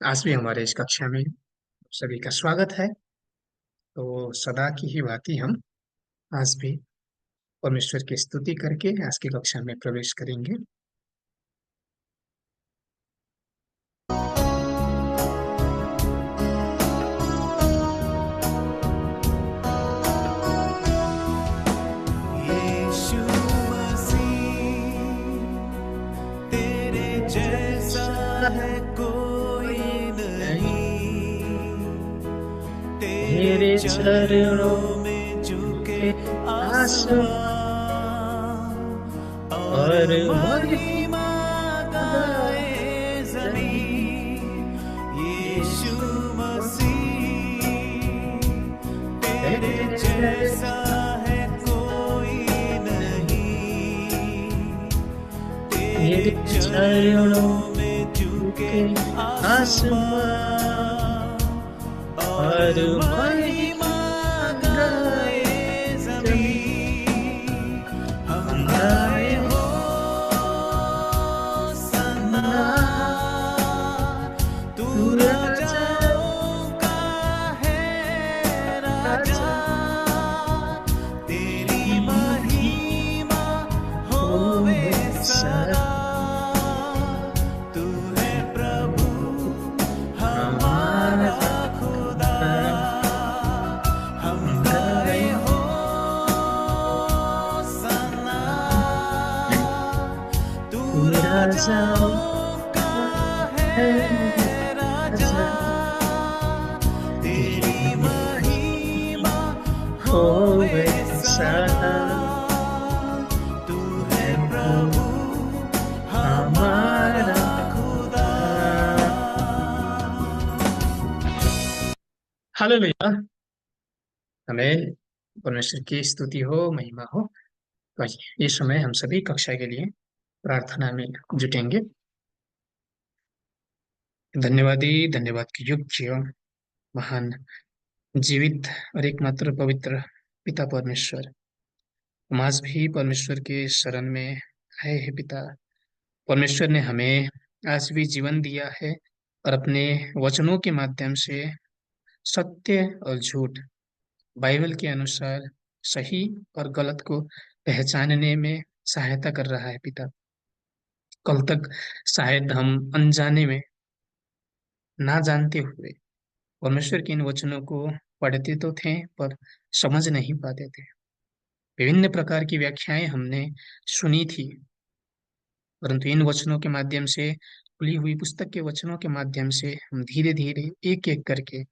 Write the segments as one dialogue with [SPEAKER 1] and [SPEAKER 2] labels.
[SPEAKER 1] आज भी हमारे इस कक्षा में सभी का स्वागत है। तो सदा की ही भांति हम आज भी परमेश्वर की स्तुति करके आज की कक्षा में प्रवेश करेंगे।
[SPEAKER 2] यीशु मसीह तेरे जैसा है कोई नहीं, तेरे
[SPEAKER 1] तेरे चरणों
[SPEAKER 2] चरणों में झुके
[SPEAKER 1] आसमान
[SPEAKER 2] आसमां और
[SPEAKER 1] और
[SPEAKER 2] महिमा गाए
[SPEAKER 1] जमीन।
[SPEAKER 2] जमीन। यीशु मसीह तेरे
[SPEAKER 1] तेरे
[SPEAKER 2] जैसा है कोई नहीं, तेरे
[SPEAKER 1] तेरे चरणों
[SPEAKER 2] चरणों में झुके
[SPEAKER 1] के
[SPEAKER 2] आसमां और
[SPEAKER 1] और
[SPEAKER 2] महिमा गाए जमीन। हम गाए हो सना, तू राजाओं का है राजा, तेरी महिमा होवे सदा। तू है प्रभु हमारा खुदा, हम गाए हो सना, तू राजाओं का है राजा, तेरी महिमा होवे सदा। तू है प्रभु हमारा खुदा।
[SPEAKER 1] हालेलुया। हमें परमेश्वर की स्तुति हो, महिमा हो। तो आइए, इस समय हम सभी कक्षा के लिए प्रार्थना में जुटेंगे। धन्यवादी, धन्यवाद की योग्य महान जीवित और एकमात्र पवित्र पिता परमेश्वर, हम आज भी परमेश्वर के शरण में आए हैं। पिता परमेश्वर ने हमें आज भी जीवन दिया है और अपने वचनों के माध्यम से सत्य और झूठ, बाइबल के अनुसार सही और गलत को पहचानने में सहायता कर रहा है। पिता कल तक शायद हम अनजाने में, ना जानते हुए परमेश्वर के इन वचनों को पढ़ते तो थे पर समझ नहीं पाते थे। विभिन्न प्रकार की व्याख्याएं हमने सुनी थी, परंतु इन वचनों के माध्यम से, खुली हुई पुस्तक के वचनों के माध्यम से हम धीरे धीरे एक एक करके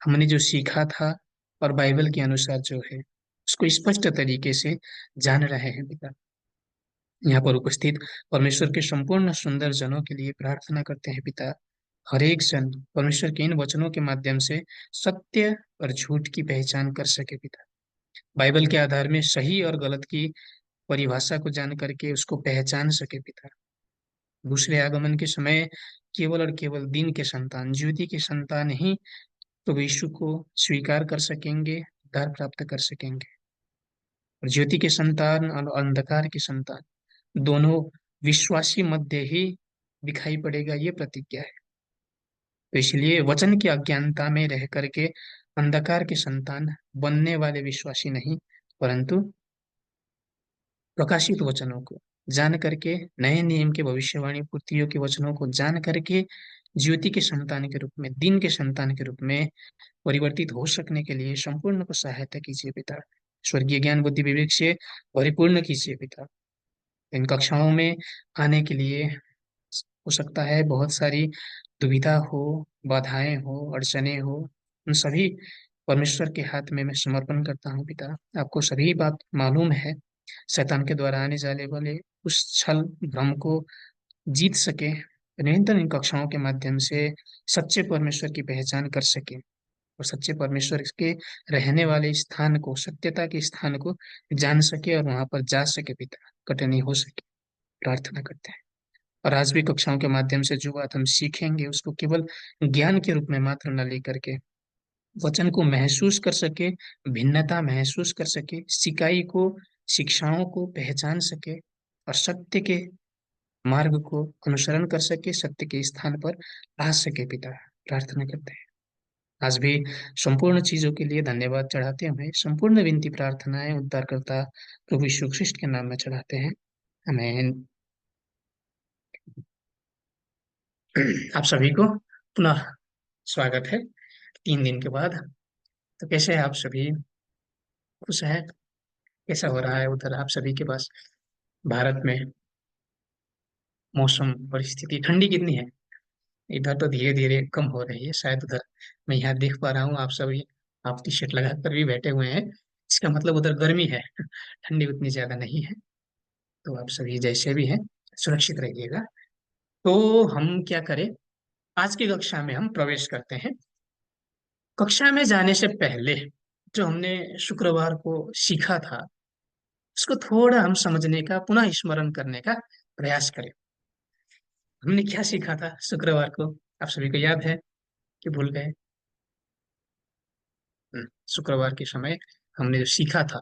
[SPEAKER 1] हमने जो सीखा था और बाइबल के अनुसार जो है उसको स्पष्ट तरीके से जान रहे हैं। पिता यहाँ पर उपस्थित परमेश्वर के संपूर्ण सुंदर जनों के लिए प्रार्थना करते हैं। पिता हर एक जन परमेश्वर के इन वचनों के माध्यम से सत्य और झूठ की पहचान कर सके। पिता बाइबल के आधार में सही और गलत की परिभाषा को जान करके उसको पहचान सके। पिता दूसरे आगमन के समय केवल और केवल दिन के संतान, ज्योति के संतान ही तो यीशु को स्वीकार कर सकेंगे, उद्धार प्राप्त कर सकेंगे। और ज्योति के संतान और अंधकार के संतान दोनों विश्वासी मध्य ही दिखाई पड़ेगा, ये प्रतिज्ञा है। तो इसलिए वचन की अज्ञानता में रह करके अंधकार के संतान बनने वाले विश्वासी नहीं, परंतु प्रकाशित वचनों को जान करके, नए नियम के भविष्यवाणी पूर्तियों के वचनों को जान करके ज्योति के संतान के रूप में, दिन के संतान के रूप में परिवर्तित हो सकने के लिए संपूर्ण को सहायता कीजिए। पिता स्वर्गीय ज्ञान बुद्धि विवेक से परिपूर्ण कीजिए। पिता इन कक्षाओं में आने के लिए हो सकता है बहुत सारी दुविधा हो, बाधाएं हो, अड़चने हो, उन सभी परमेश्वर के हाथ में मैं समर्पण करता हूँ। पिता आपको सभी बात मालूम है। शैतान के द्वारा आने जाने वाले उस छल भ्रम को जीत सके, निरंतर इन कक्षाओं के माध्यम से सच्चे परमेश्वर की पहचान कर सके और सच्चे परमेश्वर के रहने वाले स्थान को, सत्यता के स्थान को जान सके और वहां पर जा सके। पिता कठिनाई हो सके, प्रार्थना करते हैं। और आज भी कक्षाओं के माध्यम से जो बात हम सीखेंगे उसको केवल ज्ञान के रूप में मात्र न लेकर के वचन को महसूस कर सके, भिन्नता महसूस कर सके, सिकाई को, शिक्षाओं को पहचान सके और सत्य के मार्ग को अनुसरण कर सके, सत्य के स्थान पर आ सके। पिता प्रार्थना करते हैं। आज भी संपूर्ण चीजों के लिए धन्यवाद चढ़ाते हुए संपूर्ण विनती प्रार्थनाएं उद्धारकर्ता प्रभु यीशु ख्रिस्ट के नाम में चढ़ाते हैं। आमीन। आप सभी को पुनः स्वागत है 3 दिन के बाद। तो कैसे हैं आप सभी? खुश हैं? कैसा हो रहा है उधर आप सभी के पास भारत में मौसम परिस्थिति? ठंडी कितनी है? इधर तो धीरे धीरे कम हो रही है शायद। उधर मैं यहाँ देख पा रहा हूँ आप सभी आप टी शर्ट लगा कर भी बैठे हुए हैं। इसका मतलब उधर गर्मी है, ठंडी उतनी ज्यादा नहीं है। तो आप सभी जैसे भी हैं सुरक्षित रहिएगा। तो हम क्या करें, आज की कक्षा में हम प्रवेश करते हैं। कक्षा में जाने से पहले जो हमने शुक्रवार को सीखा था उसको थोड़ा हम समझने का, पुनः स्मरण करने का प्रयास करें। हमने क्या सीखा था शुक्रवार को? आप सभी को याद है कि भूल गए? शुक्रवार के समय हमने जो सीखा था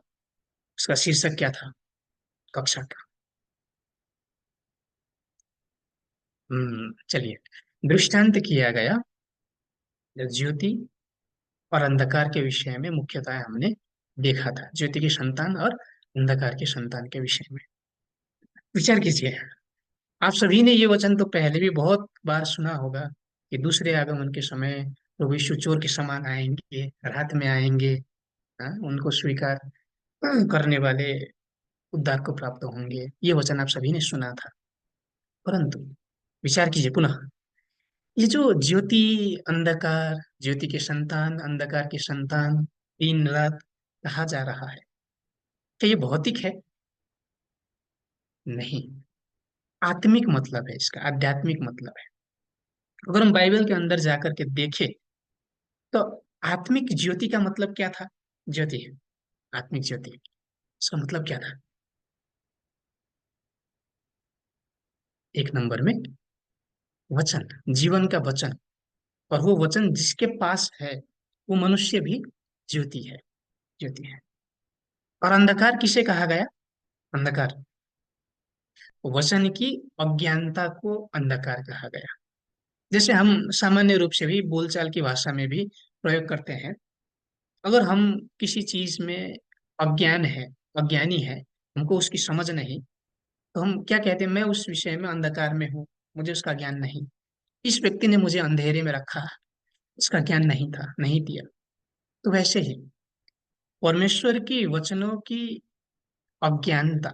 [SPEAKER 1] उसका शीर्षक क्या था कक्षा का? चलिए, दृष्टांत किया गया ज्योति और अंधकार के विषय में। मुख्यतः हमने देखा था ज्योति की संतान और अंधकार के संतान के विषय में। विचार कीजिए, आप सभी ने ये वचन तो पहले भी बहुत बार सुना होगा कि दूसरे आगमन के समय प्रभु यीशु चोर के समान आएंगे, रात में आएंगे। उनको स्वीकार करने वाले उद्धार को प्राप्त होंगे। ये वचन आप सभी ने सुना था। परंतु विचार कीजिए पुनः, ये जो ज्योति अंधकार, ज्योति के संतान अंधकार के संतान, दिन रात कहा जा रहा है, क्या ये भौतिक है? नहीं, आत्मिक मतलब है इसका, आध्यात्मिक मतलब है। अगर हम बाइबल के अंदर जाकर के देखें तो आत्मिक ज्योति का मतलब क्या था? ज्योति, आत्मिक ज्योति, इसका मतलब क्या था? एक नंबर में वचन, जीवन का वचन। और वो वचन जिसके पास है वो मनुष्य भी ज्योति है, ज्योति है। और अंधकार किसे कहा गया? अंधकार, वचन की अज्ञानता को अंधकार कहा गया। जैसे हम सामान्य रूप से भी बोलचाल की भाषा में भी प्रयोग करते हैं। अगर हम किसी चीज में अज्ञान है, अज्ञानी है, हमको उसकी समझ नहीं, तो हम क्या कहते हैं? मैं उस विषय में अंधकार में हूँ, मुझे उसका ज्ञान नहीं। इस व्यक्ति ने मुझे अंधेरे में रखा, उसका ज्ञान नहीं था, नहीं दिया। तो वैसे ही परमेश्वर की वचनों की अज्ञानता,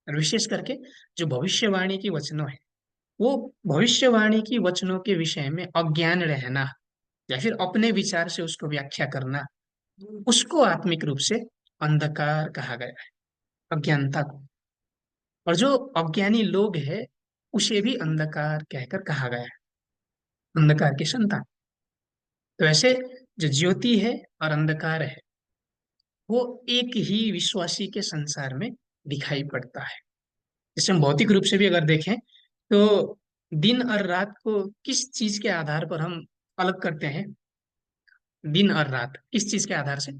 [SPEAKER 1] और विशेष करके जो भविष्यवाणी की वचनों है, वो भविष्यवाणी की वचनों के विषय में अज्ञान रहना या फिर अपने विचार से उसको व्याख्या करना, उसको आत्मिक रूप से अंधकार कहा गया है, अज्ञानता को। और जो अज्ञानी लोग हैं उसे भी अंधकार कहकर कहा गया है, अंधकार की संतान। तो ऐसे जो ज्योति है और अंधकार है वो एक ही विश्वासी के संसार में दिखाई पड़ता है। जैसे हम भौतिक रूप से भी अगर देखें तो दिन और रात को किस चीज के आधार पर हम अलग करते हैं? दिन और रात किस चीज के आधार से?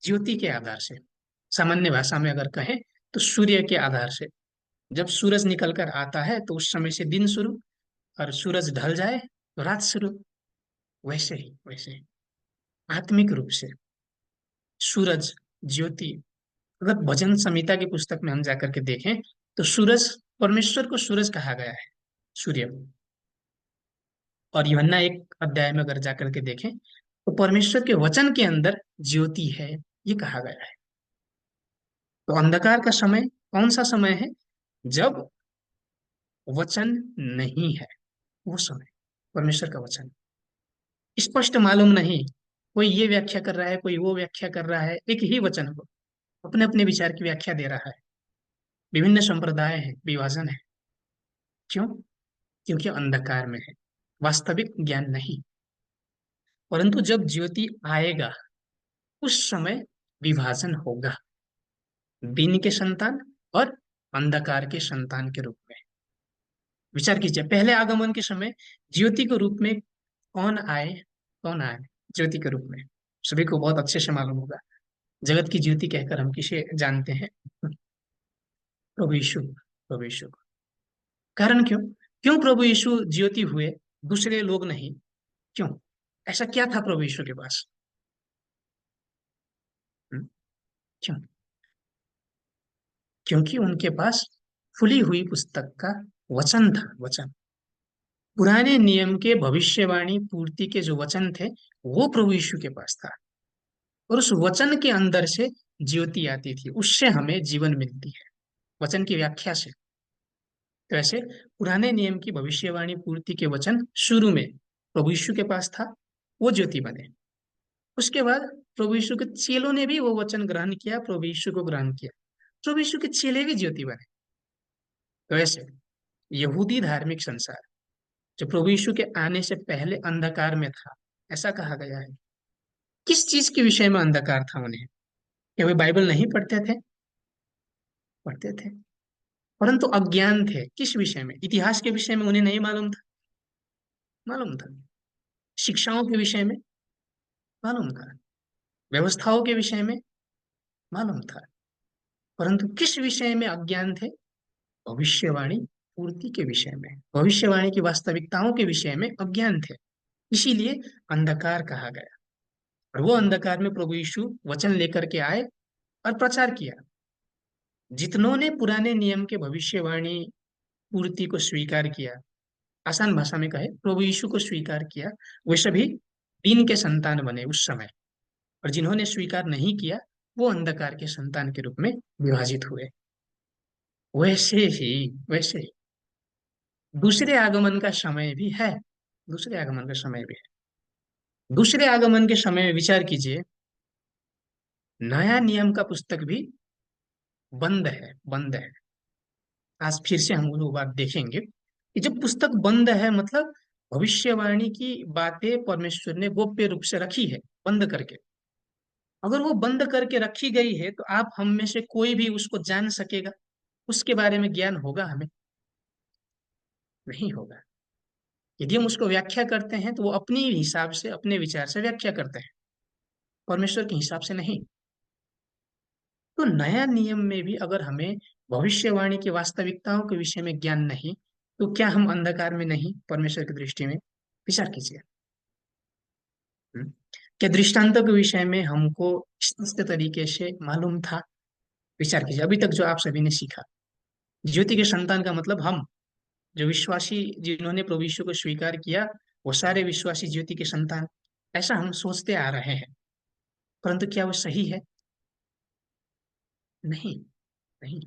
[SPEAKER 1] ज्योति के आधार से। सामान्य भाषा में अगर कहें तो सूर्य के आधार से। जब सूरज निकल कर आता है तो उस समय से दिन शुरू, और सूरज ढल जाए तो रात शुरू। वैसे ही आत्मिक रूप से सूरज, ज्योति। अगर भजन संहिता की पुस्तक में हम जाकर के देखें तो सूरज, परमेश्वर को सूरज कहा गया है, सूर्य। और यूहन्ना 1 अध्याय में अगर जाकर के देखें तो परमेश्वर के वचन के अंदर ज्योति है, ये कहा गया है। तो अंधकार का समय कौन सा समय है? जब वचन नहीं है, वो समय परमेश्वर का वचन स्पष्ट मालूम नहीं। कोई ये व्याख्या कर रहा है, कोई वो व्याख्या कर रहा है, एक ही वचन को अपने अपने विचार की व्याख्या दे रहा है। विभिन्न संप्रदाय हैं, विभाजन है। क्यों? क्योंकि अंधकार में है, वास्तविक ज्ञान नहीं। परंतु जब ज्योति आएगा उस समय विभाजन होगा, दिन के संतान और अंधकार के संतान के रूप में। विचार कीजिए, पहले आगमन के समय ज्योति के रूप में कौन आए? कौन आए ज्योति के रूप में? सभी को बहुत अच्छे से मालूम होगा। जगत की ज्योति कहकर हम किसे जानते हैं? प्रभु यीशु, प्रभु यीशु। कारण क्यों? क्यों प्रभु यीशु ज्योति हुए? दूसरे लोग नहीं। क्यों? ऐसा क्या था प्रभु यीशु के पास? हम्म, क्यों? क्योंकि उनके पास खुली हुई पुस्तक का वचन था, वचन। पुराने नियम के भविष्यवाणी पूर्ति के जो वचन थे, वो प्रभु यीशु के पास था। और उस वचन के अंदर से ज्योति आती थी, उससे हमें जीवन मिलती है, वचन की व्याख्या से। तो ऐसे पुराने नियम की भविष्यवाणी पूर्ति के वचन शुरू में प्रभु यीशु के पास था, वो ज्योति बने। उसके बाद प्रभु यीशु के चेलों ने भी वो वचन ग्रहण किया, प्रभु यीशु को ग्रहण किया, प्रभु यीशु के चेले भी ज्योति बने। तो ऐसे यहूदी धार्मिक संसार जो प्रभु यीशु के आने से पहले अंधकार में था, ऐसा कहा गया है। किस चीज के विषय में अंधकार था उन्हें? क्या वे बाइबल नहीं पढ़ते थे? पढ़ते थे, परंतु अज्ञान थे। किस विषय में? इतिहास के विषय में उन्हें नहीं मालूम था, मालूम था। शिक्षाओं के विषय में मालूम था, व्यवस्थाओं के विषय में मालूम था, परंतु किस विषय में अज्ञान थे? भविष्यवाणी पूर्ति के विषय में, भविष्यवाणी की वास्तविकताओं के विषय में अज्ञान थे। इसीलिए अंधकार कहा गया। और वो अंधकार में प्रभु यीशु वचन लेकर के आए और प्रचार किया। जितनों ने पुराने नियम के भविष्यवाणी पूर्ति को स्वीकार किया, आसान भाषा में कहे प्रभु यीशु को स्वीकार किया, वे सभी दिन के संतान बने उस समय। और जिन्होंने स्वीकार नहीं किया, वो अंधकार के संतान के रूप में विभाजित हुए। वैसे ही, वैसे ही दूसरे आगमन का समय भी है। दूसरे आगमन का समय भी है। दूसरे आगमन के समय में विचार कीजिए, नया नियम का पुस्तक भी बंद है, बंद है। आज फिर से हम वो बात देखेंगे कि जब पुस्तक बंद है, मतलब भविष्यवाणी की बातें परमेश्वर ने गोप्य रूप से रखी है, बंद करके। अगर वो बंद करके रखी गई है, तो आप हम में से कोई भी उसको जान सकेगा? उसके बारे में ज्ञान होगा हमें? नहीं होगा। यदि हम उसको व्याख्या करते हैं, तो वो अपनी हिसाब से, अपने विचार से व्याख्या करते हैं, परमेश्वर के हिसाब से नहीं। तो नया नियम में भी अगर हमें भविष्यवाणी की वास्तविकताओं के विषय में ज्ञान नहीं, तो क्या हम अंधकार में नहीं परमेश्वर की दृष्टि में? विचार कीजिए। हम्म? क्या दृष्टांतों के विषय में हमको स्पष्ट तरीके से मालूम था? विचार कीजिए, अभी तक जो आप सभी ने सीखा। ज्योति के संतान का मतलब हम, जो विश्वासी, जिन्होंने प्रभु यीशु को स्वीकार किया, वो सारे विश्वासी ज्योति के संतान, ऐसा हम सोचते आ रहे हैं। परंतु क्या वो सही है? नहीं, नहीं।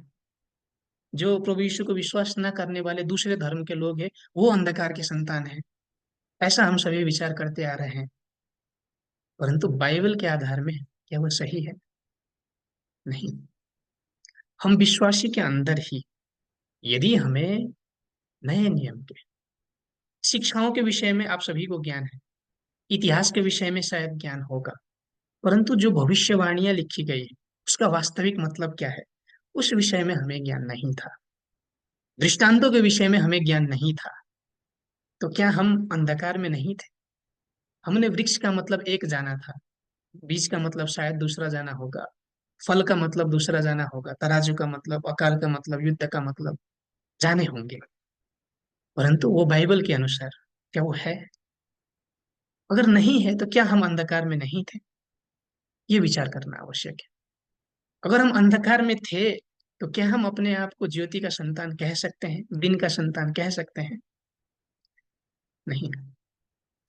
[SPEAKER 1] जो प्रभु यीशु को विश्वास न करने वाले दूसरे धर्म के लोग हैं, वो अंधकार के संतान हैं, ऐसा हम सभी विचार करते आ रहे हैं। परंतु बाइबल के आधार में क्या वो सही है? नहीं। हम विश्वासी के अंदर ही, यदि हमें नए नियम के शिक्षाओं के विषय में आप सभी को ज्ञान है, इतिहास के विषय में शायद ज्ञान होगा, परंतु जो भविष्यवाणियां लिखी गई है, उसका वास्तविक मतलब क्या है, उस विषय में हमें ज्ञान नहीं था। दृष्टांतों के विषय में हमें ज्ञान नहीं था। तो क्या हम अंधकार में नहीं थे? हमने वृक्ष का मतलब एक जाना था, बीज का मतलब शायद दूसरा जाना होगा, फल का मतलब दूसरा जाना होगा, तराजू का मतलब, अकाल का मतलब, युद्ध का मतलब जाने होंगे। परंतु वो बाइबल के अनुसार क्या वो है? अगर नहीं है, तो क्या हम अंधकार में नहीं थे? ये विचार करना आवश्यक है। अगर हम अंधकार में थे, तो क्या हम अपने आप को ज्योति का संतान कह सकते हैं, दिन का संतान कह सकते हैं? नहीं।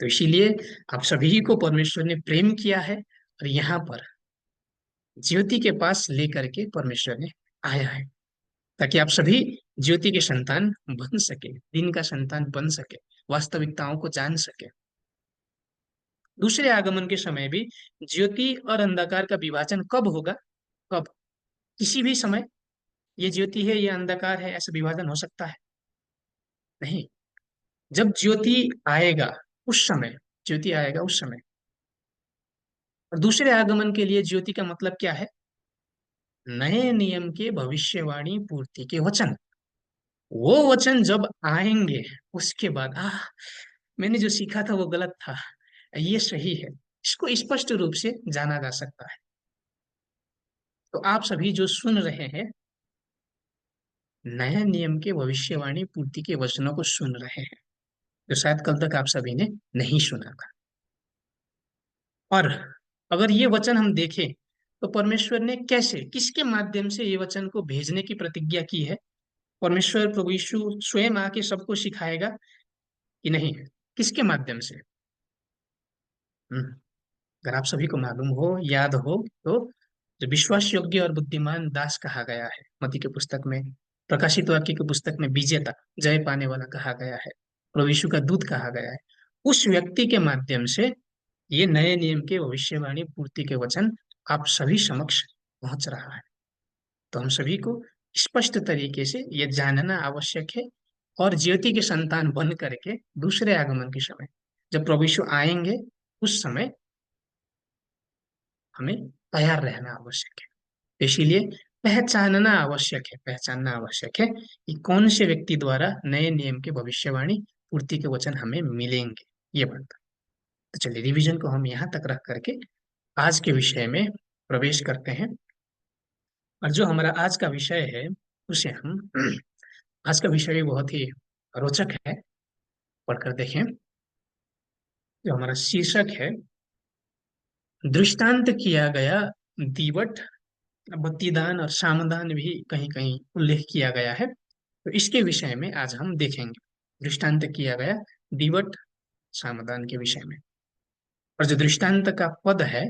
[SPEAKER 1] तो इसीलिए आप सभी को परमेश्वर ने प्रेम किया है, और यहाँ पर ज्योति के पास लेकर के परमेश्वर ने आया है, ताकि आप सभी ज्योति के संतान बन सके, दिन का संतान बन सके, वास्तविकताओं को जान सके। दूसरे आगमन के समय भी ज्योति और अंधकार का विभाजन कब होगा? कब? किसी भी समय ये ज्योति है, ये अंधकार है, ऐसा विभाजन हो सकता है? नहीं। जब ज्योति आएगा, उस समय, ज्योति आएगा उस समय। और दूसरे आगमन के लिए ज्योति का मतलब क्या है? नए नियम के भविष्यवाणी पूर्ति के वचन। वो वचन जब आएंगे, उसके बाद मैंने जो सीखा था वो गलत था, ये सही है, इसको स्पष्ट रूप से जाना जा सकता है। तो आप सभी जो सुन रहे हैं, नए नियम के भविष्यवाणी पूर्ति के वचनों को सुन रहे हैं। जो शायद कल तक आप सभी ने नहीं सुना था। और अगर ये वचन हम देखें तो परमेश्वर ने कैसे, किसके माध्यम से ये वचन को भेजने की प्रतिज्ञा की है। परमेश्वर प्रभु यीशु स्वयं आके सबको सिखाएगा कि नहीं, किसके माध्यम से? हम्म, अगर आप सभी को मालूम हो, याद हो, तो जो विश्वास योग्य और बुद्धिमान दास कहा गया है मती के पुस्तक में, प्रकाशित वाक्य की पुस्तक में विजेता, जय पाने वाला कहा गया है, प्रभु यीशु का दूत कहा गया है, उस व्यक्ति के माध्यम से ये नए नियम के भविष्यवाणी पूर्ति के वचन आप सभी समक्ष पहुंच रहा है। तो हम सभी को स्पष्ट तरीके से ये जानना आवश्यक है, और ज्योति के संतान बन करके दूसरे आगमन के समय जब प्रभु यीशु आएंगे, उस समय हमें तैयार रहना आवश्यक है। तो इसीलिए पहचानना आवश्यक है, पहचानना आवश्यक है कि कौन से व्यक्ति द्वारा नए नियम के भविष्यवाणी पूर्ति के वचन हमें मिलेंगे, ये बात। तो चलिए रिवीजन को हम यहाँ तक रख करके आज के विषय में प्रवेश करते हैं। और जो हमारा आज का विषय है उसे हम आज का विषय भी बहुत ही रोचक है, पढ़कर देखें। जो हमारा शीर्षक है, दृष्टांत किया गया दीवट, बत्तीदान और सामदान भी कहीं कहीं उल्लेख किया गया है। तो इसके विषय में आज हम देखेंगे, दृष्टांत किया गया दीवट सामदान के विषय में। और जो दृष्टांत का पद है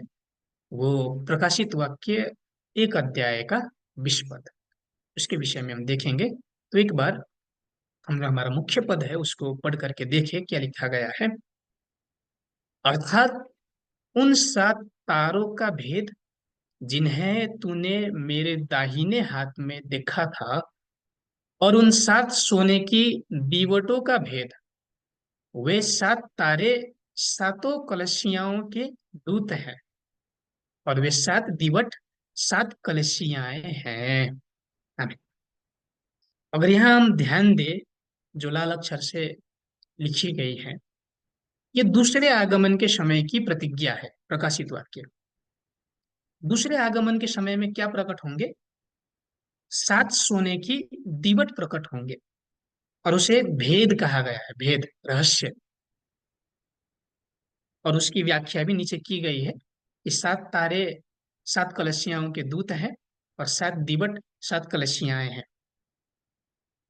[SPEAKER 1] वो प्रकाशित वाक्य 1 अध्याय का 20 पद, उसके विषय में हम देखेंगे। तो एक बार हम हमारा मुख्य पद है उसको पढ़ करके देखें क्या लिखा गया है। अर्थात उन 7 तारों का भेद जिन्हें तूने मेरे दाहिने हाथ में देखा था, और उन 7 सोने की दीवटों का भेद, वे 7 तारे सातों कलशियाओं के दूत हैं, और वे 7 दीवट 7 कलशियाएं हैं। आमीन। अगर यहाँ हम ध्यान दें, जो लाल अक्षर से लिखी गई है, ये दूसरे आगमन के समय की प्रतिज्ञा है। प्रकाशित वाक्य दूसरे आगमन के समय में क्या प्रकट होंगे? 7 सोने की दीवट प्रकट होंगे, और उसे भेद कहा गया है, भेद, रहस्य। और उसकी व्याख्या भी नीचे की गई है कि 7 तारे 7 कलशियाओं के दूत हैं, और 7 दीवट 7 कलशियाएं हैं।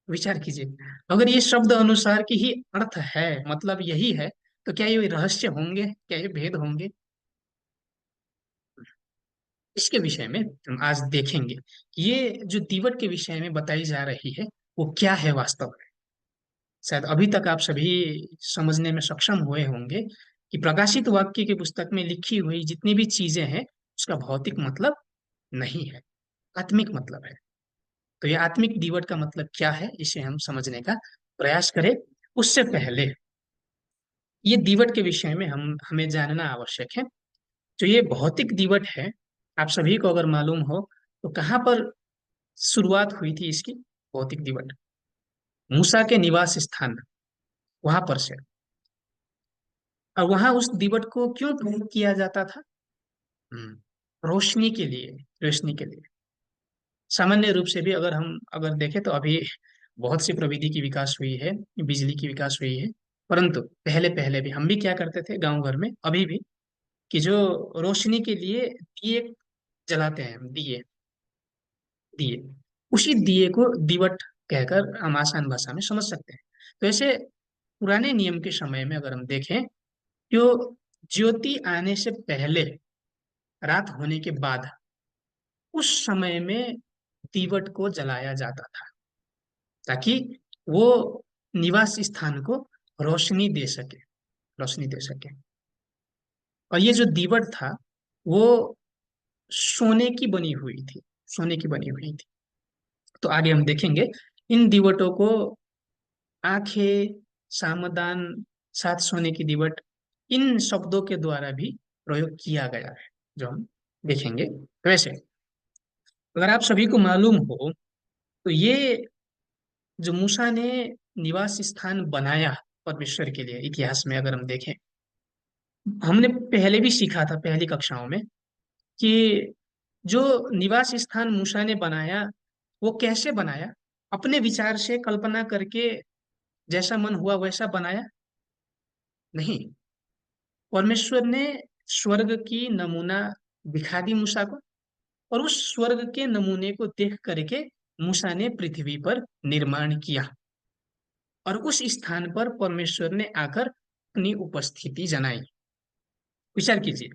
[SPEAKER 1] विचार कीजिए, अगर ये शब्द अनुसार की ही अर्थ है, मतलब यही है, तो क्या ये रहस्य होंगे, क्या ये भेद होंगे? इसके विषय में हम आज देखेंगे। ये जो दीवट के विषय में बताई जा रही है वो क्या है वास्तव में। शायद अभी तक आप सभी समझने में सक्षम हुए होंगे कि प्रकाशित वाक्य की पुस्तक में लिखी हुई जितनी भी चीजें हैं उसका भौतिक मतलब नहीं है, आत्मिक मतलब है। तो ये आत्मिक दीवट का मतलब क्या है, इसे हम समझने का प्रयास करें। उससे पहले ये दीवट के विषय में हमें जानना आवश्यक है। जो ये भौतिक दीवट है, आप सभी को अगर मालूम हो तो कहाँ पर शुरुआत हुई थी इसकी? भौतिक दीवट मूसा के निवास स्थान, वहां पर से। और वहां उस दीवट को क्यों प्रयोग किया जाता था? रोशनी के लिए, रोशनी के लिए। सामान्य रूप से भी अगर देखें तो अभी बहुत सी प्रविधि की विकास हुई है, बिजली की विकास हुई है, परंतु पहले पहले भी हम भी क्या करते थे गांव घर में, अभी भी, कि जो रोशनी के लिए दिए जलाते हैं, हम दिए, दिए, उसी दिए को दीवट कहकर हम आसान भाषा में समझ सकते हैं। तो ऐसे पुराने नियम के समय में अगर हम देखें, जो ज्योति आने से पहले, रात होने के बाद, उस समय में दीवट को जलाया जाता था, ताकि वो निवास स्थान को रोशनी दे सके, रोशनी दे सके। और ये जो दीवट था वो सोने की बनी हुई थी, सोने की बनी हुई थी। तो आगे हम देखेंगे इन दीवटों को आंखें, सामदान, 7 सोने की दीवट, इन शब्दों के द्वारा भी प्रयोग किया गया है, जो हम देखेंगे। वैसे अगर आप सभी को मालूम हो तो ये जो मूसा ने निवास स्थान बनाया परमेश्वर के लिए, इतिहास में अगर हम देखें, हमने पहले भी सीखा था पहली कक्षाओं में कि जो निवास स्थान मूसा ने बनाया वो कैसे बनाया? अपने विचार से कल्पना करके जैसा मन हुआ वैसा बनाया? नहीं, परमेश्वर ने स्वर्ग की नमूना दिखा दी मूसा को, और उस स्वर्ग के नमूने को देख करके मूसा ने पृथ्वी पर निर्माण किया, और उस स्थान पर परमेश्वर ने आकर अपनी उपस्थिति जनाई। विचार कीजिए,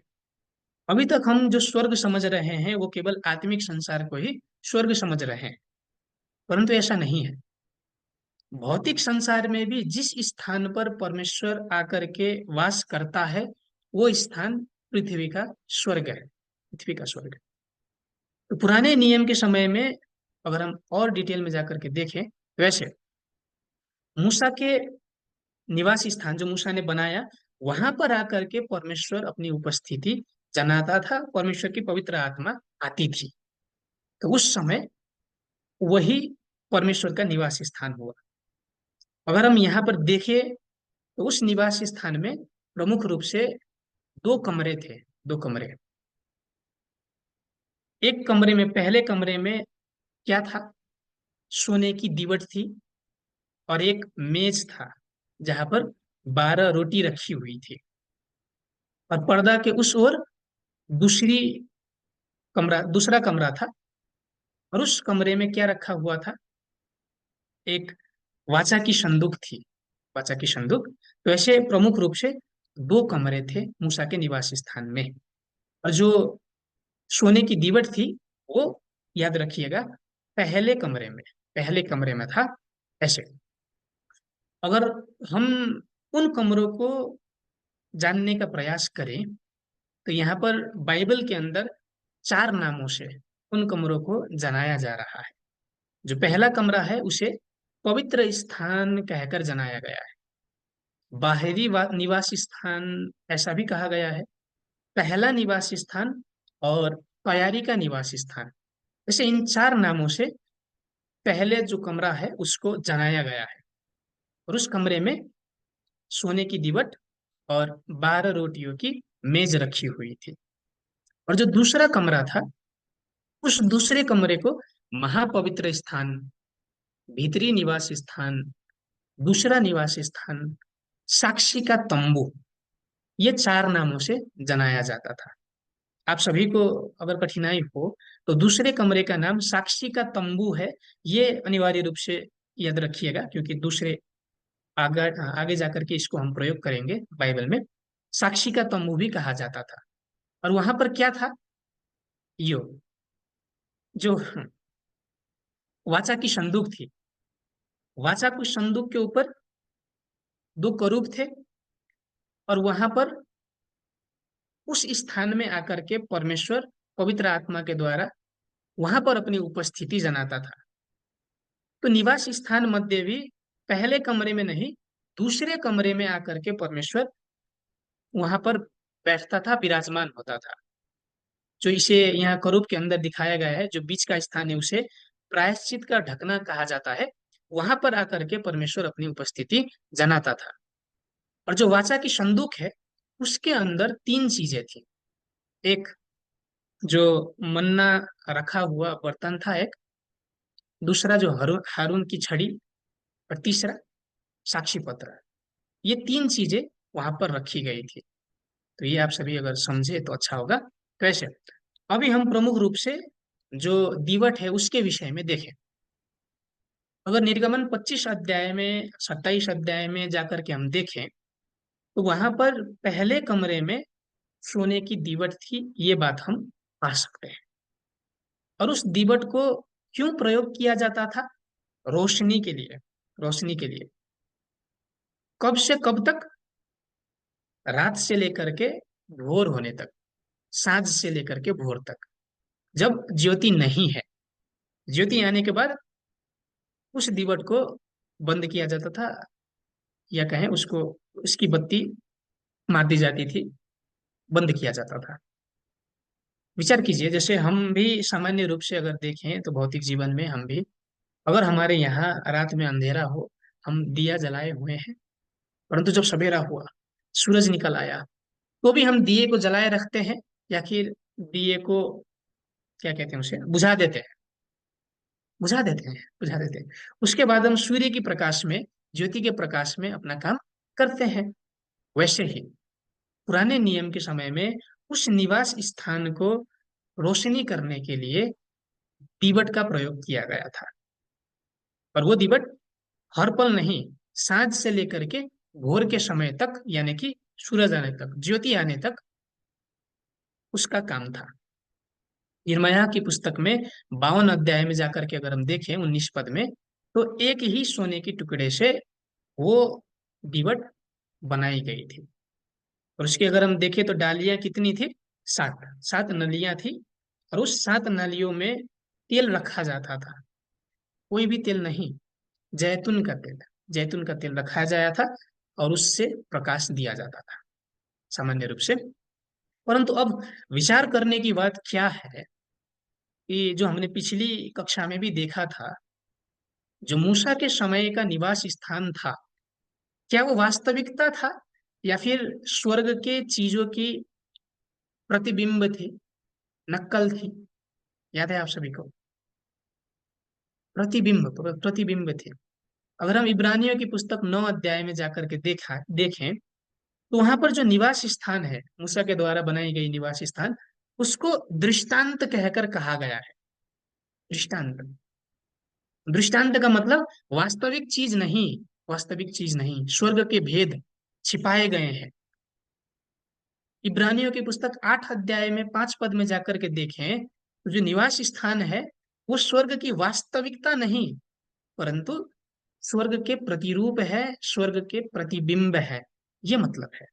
[SPEAKER 1] अभी तक हम जो स्वर्ग समझ रहे हैं वो केवल आत्मिक संसार को ही स्वर्ग समझ रहे हैं, परंतु ऐसा नहीं है। भौतिक संसार में भी जिस स्थान पर परमेश्वर आकर के वास करता है, वो स्थान पृथ्वी का स्वर्ग है, पृथ्वी का स्वर्ग। तो पुराने नियम के समय में अगर हम और डिटेल में जाकर के देखें, वैसे मूसा के निवास स्थान जो मूसा ने बनाया, वहां पर आकर के परमेश्वर अपनी उपस्थिति जनाता था, परमेश्वर की पवित्र आत्मा आती थी। तो उस समय वही परमेश्वर का निवास स्थान हुआ। अगर हम यहाँ पर देखें तो उस निवास स्थान में प्रमुख रूप से दो कमरे थे, दो कमरे। एक कमरे में, पहले कमरे में क्या था? सोने की दीवट थी, और एक मेज था जहां पर 12 रोटी रखी हुई थी, और पर्दा के उस ओर दूसरी दूसरा कमरा था, और उस कमरे में क्या रखा हुआ था? एक वाचा की संदूक थी, वाचा की संदूक। तो ऐसे प्रमुख रूप से दो कमरे थे मूसा के निवास स्थान में। और जो सोने की दीवट थी, वो याद रखिएगा पहले कमरे में, पहले कमरे में था। ऐसे अगर हम उन कमरों को जानने का प्रयास करें, तो यहाँ पर बाइबल के अंदर 4 नामों से उन कमरों को जनाया जा रहा है। जो पहला कमरा है उसे पवित्र स्थान कहकर जनाया गया है। बाहरी निवास स्थान ऐसा भी कहा गया है, पहला निवास स्थान और तैयारी का निवास स्थान। वैसे इन 4 नामों से पहले जो कमरा है उसको जनाया गया है, और उस कमरे में सोने की दीवट और 12 रोटियों की मेज रखी हुई थी। और जो दूसरा कमरा था, उस दूसरे कमरे को महापवित्र स्थान, भीतरी निवास स्थान, दूसरा निवास स्थान, साक्षी का तंबू, ये 4 नामों से जनाया जाता था। आप सभी को अगर कठिनाई हो तो दूसरे कमरे का नाम साक्षी का तंबू है, ये अनिवार्य रूप से याद रखिएगा, क्योंकि दूसरे आगे आगे जाकर के इसको हम प्रयोग करेंगे बाइबल में। साक्षी का तंबू भी कहा जाता था। और वहां पर क्या था? यो जो वाचा की संदूक थी, वाचा की संदूक के ऊपर 2 करूब थे, और वहां पर उस स्थान में आकर के परमेश्वर पवित्र आत्मा के द्वारा वहां पर अपनी उपस्थिति जनाता था। तो निवास स्थान मध्य भी पहले कमरे में नहीं, दूसरे कमरे में आकर के परमेश्वर वहां पर बैठता था, विराजमान होता था। जो इसे यहाँ करूब के अंदर दिखाया गया है, जो बीच का स्थान है, उसे प्रायश्चित का ढकना कहा जाता है। वहां पर आकर के परमेश्वर अपनी उपस्थिति जनाता था। और जो वाचा की संदूक है, उसके अंदर 3 चीजें थी। एक जो मन्ना रखा हुआ बर्तन था, एक दूसरा जो हारून की छड़ी, और तीसरा साक्षी पत्र। ये 3 चीजें वहां पर रखी गई थी। तो ये आप सभी अगर समझे तो अच्छा होगा। कैसे? अभी हम प्रमुख रूप से जो दीवट है उसके विषय में देखें। अगर निर्गमन 25 अध्याय में, 27 अध्याय में जाकर के हम देखें, तो वहां पर पहले कमरे में सोने की दीवट थी, ये बात हम पा सकते हैं। और उस दीवट को क्यों प्रयोग किया जाता था? रोशनी के लिए, रोशनी के लिए। कब से कब तक? रात से लेकर के भोर होने तक, सांझ से लेकर के भोर तक, जब ज्योति नहीं है। ज्योति आने के बाद उस दीवट को बंद किया जाता था, या कहें उसको, उसकी बत्ती मार दी जाती थी, बंद किया जाता था। विचार कीजिए, जैसे हम भी सामान्य रूप से अगर देखें तो भौतिक जीवन में हम भी, अगर हमारे यहाँ रात में अंधेरा हो, हम दिया जलाए हुए हैं, परंतु जब सवेरा हुआ, सूरज निकल आया, तो भी हम दिए को जलाए रखते हैं, या फिर दिए को क्या कहते हैं, उसे बुझा देते हैं, बुझा देते हैं, बुझा देते हैं। उसके बाद हम सूर्य की प्रकाश में, ज्योति के प्रकाश में अपना काम करते हैं। वैसे ही पुराने नियम के समय में उस निवास स्थान को रोशनी करने के लिए दीवट का प्रयोग किया गया था। और वो दीवट हर पल नहीं, सांझ से लेकर के भोर के समय तक, यानी कि सूरज आने तक, ज्योति आने तक उसका काम था। यिर्मयाह की पुस्तक में 52 अध्याय में जाकर के अगर हम देखें 19 पद में, तो एक ही सोने के टुकड़े से वो दीवट बनाई गई थी। और उसकी अगर हम देखें तो डालियां कितनी थी? 7, 7 नलियां थी। और उस 7 नलियों में तेल रखा जाता था। कोई भी तेल नहीं, जैतून का तेल, जैतून का तेल रखा जाया था और उससे प्रकाश दिया जाता था सामान्य रूप से। परंतु अब विचार करने की बात क्या है कि जो हमने पिछली कक्षा में भी देखा था, जो मूसा के समय का निवास स्थान था, क्या वो वास्तविकता था या फिर स्वर्ग के चीजों की प्रतिबिंब थी, नक्कल थी? याद है आप सभी को? प्रतिबिंब थे। अगर हम इब्रानियों की पुस्तक 9 अध्याय में जाकर के देखें, तो वहां पर जो निवास स्थान है, मूसा के द्वारा बनाई गई निवास स्थान, उसको दृष्टांत कहकर कहा गया है। दृष्टांत, दृष्टांत का मतलब वास्तविक चीज नहीं, वास्तविक चीज नहीं, स्वर्ग के भेद छिपाए गए हैं। इब्रानियों की पुस्तक 8 अध्याय में 5 पद में जाकर के देखें, तो जो निवास स्थान है वो स्वर्ग की वास्तविकता नहीं, परंतु स्वर्ग के प्रतिरूप है, स्वर्ग के प्रतिबिंब है, ये मतलब है।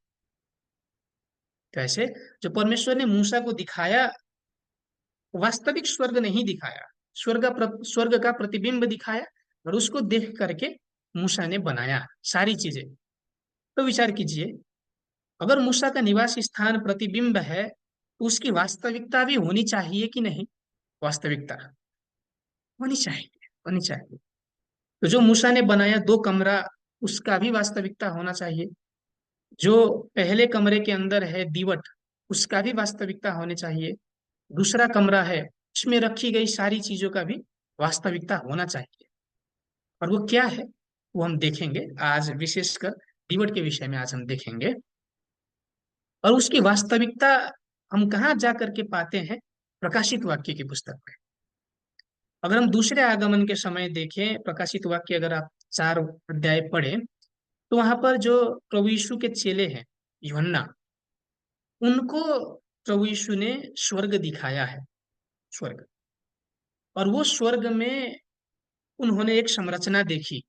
[SPEAKER 1] तो ऐसे जो परमेश्वर ने मूसा को दिखाया, वास्तविक स्वर्ग नहीं दिखाया, स्वर्ग का प्रतिबिंब दिखाया, और उसको देख करके मूसा ने बनाया सारी चीजें। तो विचार कीजिए, अगर मूसा का निवास स्थान प्रतिबिंब है, तो उसकी वास्तविकता भी होनी चाहिए कि नहीं? वास्तविकता होनी चाहिए, होनी चाहिए। तो जो मूसा ने बनाया 2 कमरा, उसका भी वास्तविकता होना चाहिए। जो पहले कमरे के अंदर है दीवट, उसका भी वास्तविकता होनी चाहिए। दूसरा कमरा है, उसमें रखी गई सारी चीजों का भी वास्तविकता होना चाहिए। और वो क्या है, वो हम देखेंगे आज, विशेषकर दीवट के विषय में आज हम देखेंगे। और उसकी वास्तविकता हम कहाँ जा करके पाते हैं? प्रकाशित वाक्य की पुस्तक में। अगर हम दूसरे आगमन के समय देखें, प्रकाशित वाक्य अगर आप 4 अध्याय पढ़ें, तो वहां पर जो प्रभु यीशु के चेले हैं, यूहन्ना, उनको प्रभु यीशु ने स्वर्ग दिखाया है, स्वर्ग। और वो स्वर्ग में उन्होंने एक संरचना देखी।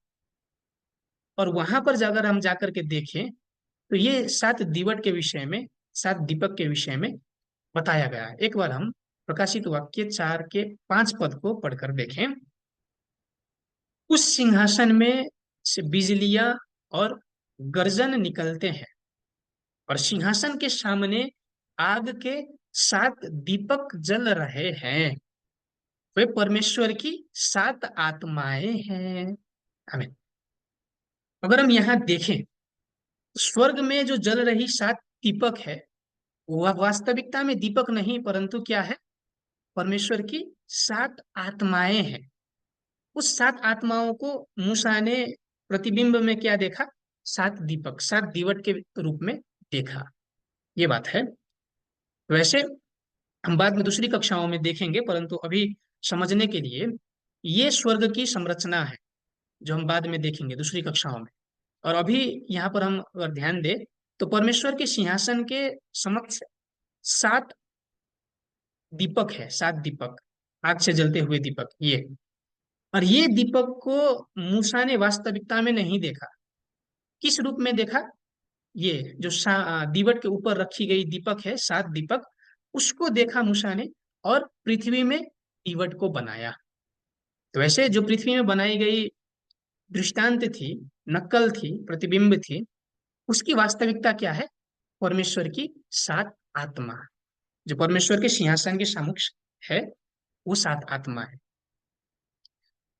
[SPEAKER 1] और वहां पर अगर हम जाकर के देखें, तो ये 7 दीवट के विषय में, 7 दीपक के विषय में बताया गया है। एक बार हम प्रकाशित वाक्य 4 के 5 पद को पढ़कर देखें। उस सिंहासन में से बिजलियां और गर्जन निकलते हैं, और सिंहासन के सामने आग के 7 दीपक जल रहे हैं। वे परमेश्वर की 7 आत्माएं हैं। आमीन। अगर हम यहाँ देखें, स्वर्ग में जो जल रही 7 दीपक है, वह वास्तविकता में दीपक नहीं, परंतु क्या है? परमेश्वर की 7 आत्माएं हैं। उस 7 आत्माओं को मूसा ने प्रतिबिंब में क्या देखा? 7 दीपक, 7 दीवट के रूप में देखा। ये बात है। वैसे हम बाद में दूसरी कक्षाओं में देखेंगे, परंतु अभी समझने के लिए ये स्वर्ग की संरचना है, जो हम बाद में देखेंगे दूसरी कक्षाओं में। और अभी यहाँ पर हम अगर ध्यान दें, तो परमेश्वर के सिंहासन के समक्ष 7 दीपक है, 7 दीपक, आग से जलते हुए दीपक ये। और ये दीपक को मूसा ने वास्तविकता में नहीं देखा। किस रूप में देखा? ये जो दीवट के ऊपर रखी गई दीपक है, 7 दीपक, उसको देखा मूसा ने, और पृथ्वी में दीवट को बनाया। तो वैसे जो पृथ्वी में बनाई गई दृष्टांत थी, नक्कल थी, प्रतिबिंब थी, उसकी वास्तविकता क्या है? परमेश्वर की 7 आत्मा, जो परमेश्वर के सिंहासन के समक्ष है, वो 7 आत्मा है।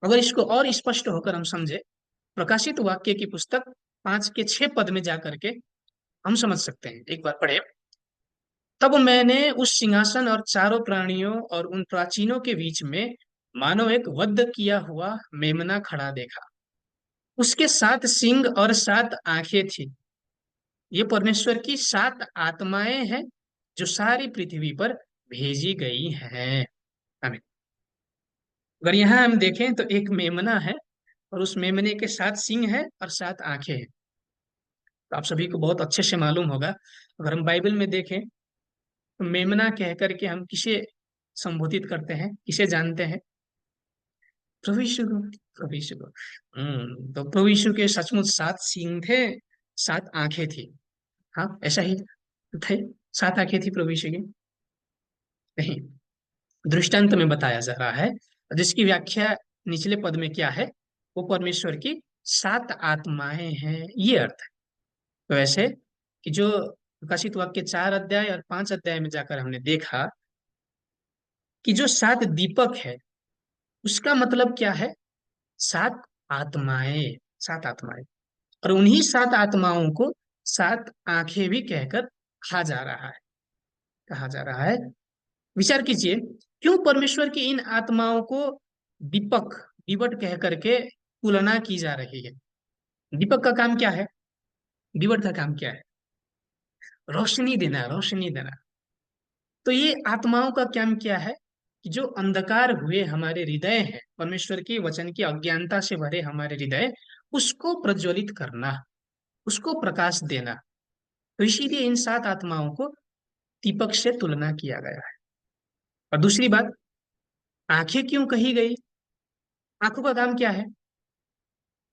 [SPEAKER 1] अगर इसको और स्पष्ट होकर हम समझे, प्रकाशित वाक्य की पुस्तक 5 के 6 पद में जाकर के हम समझ सकते हैं। एक बार पढ़े। तब मैंने उस सिंहासन और चारों प्राणियों और उन प्राचीनों के बीच में मानो एक वध किया हुआ मेमना खड़ा देखा। उसके 7 सींग और 7 आंखें थी, ये परमेश्वर की 7 आत्माएं हैं जो सारी पृथ्वी पर भेजी गई हैं। आमीन। अगर यहाँ हम देखें तो एक मेमना है, और उस मेमने के 7 सींग हैं और 7 आंखें हैं। तो आप सभी को बहुत अच्छे से मालूम होगा, अगर हम बाइबल में देखें तो मेमना कह करके हम किसे संबोधित करते हैं, किसे जानते हैं? प्रभु यीशु को। प्रभु यीशु को। तो प्रभु यीशु के सचमुच 7 सींग थे, 7 आंखें थी। हाँ, ऐसा ही थे। 7 आंखें थी प्रभु यीशु की? नहीं, दृष्टांत में बताया जा रहा है, जिसकी व्याख्या निचले पद में क्या है? वो परमेश्वर की 7 आत्माएं हैं, ये अर्थ है। तो ऐसे कि जो प्रकाशित वाक्य 4 अध्याय और 5 अध्याय में जाकर हमने देखा कि जो 7 दीपक है, उसका मतलब क्या है? 7 आत्माएं। 7 आत्माएं। और उन्हीं 7 आत्माओं को 7 आंखें भी कहकर कहा जा रहा है। कहा जा रहा है। विचार कीजिए, क्यों परमेश्वर की इन आत्माओं को दीपक, दीवट कह करके तुलना की जा रही है? दीपक का काम क्या है? दीवट का काम क्या है? रोशनी देना, रोशनी देना। तो ये आत्माओं का काम क्या है? कि जो अंधकार हुए हमारे हृदय हैं, परमेश्वर के वचन की अज्ञानता से भरे हमारे हृदय, उसको प्रज्वलित करना, उसको प्रकाश देना। तो इसीलिए इन 7 आत्माओं को दीपक से तुलना किया गया है। और दूसरी बात, आंखें क्यों कही गई? आंखों का काम क्या है?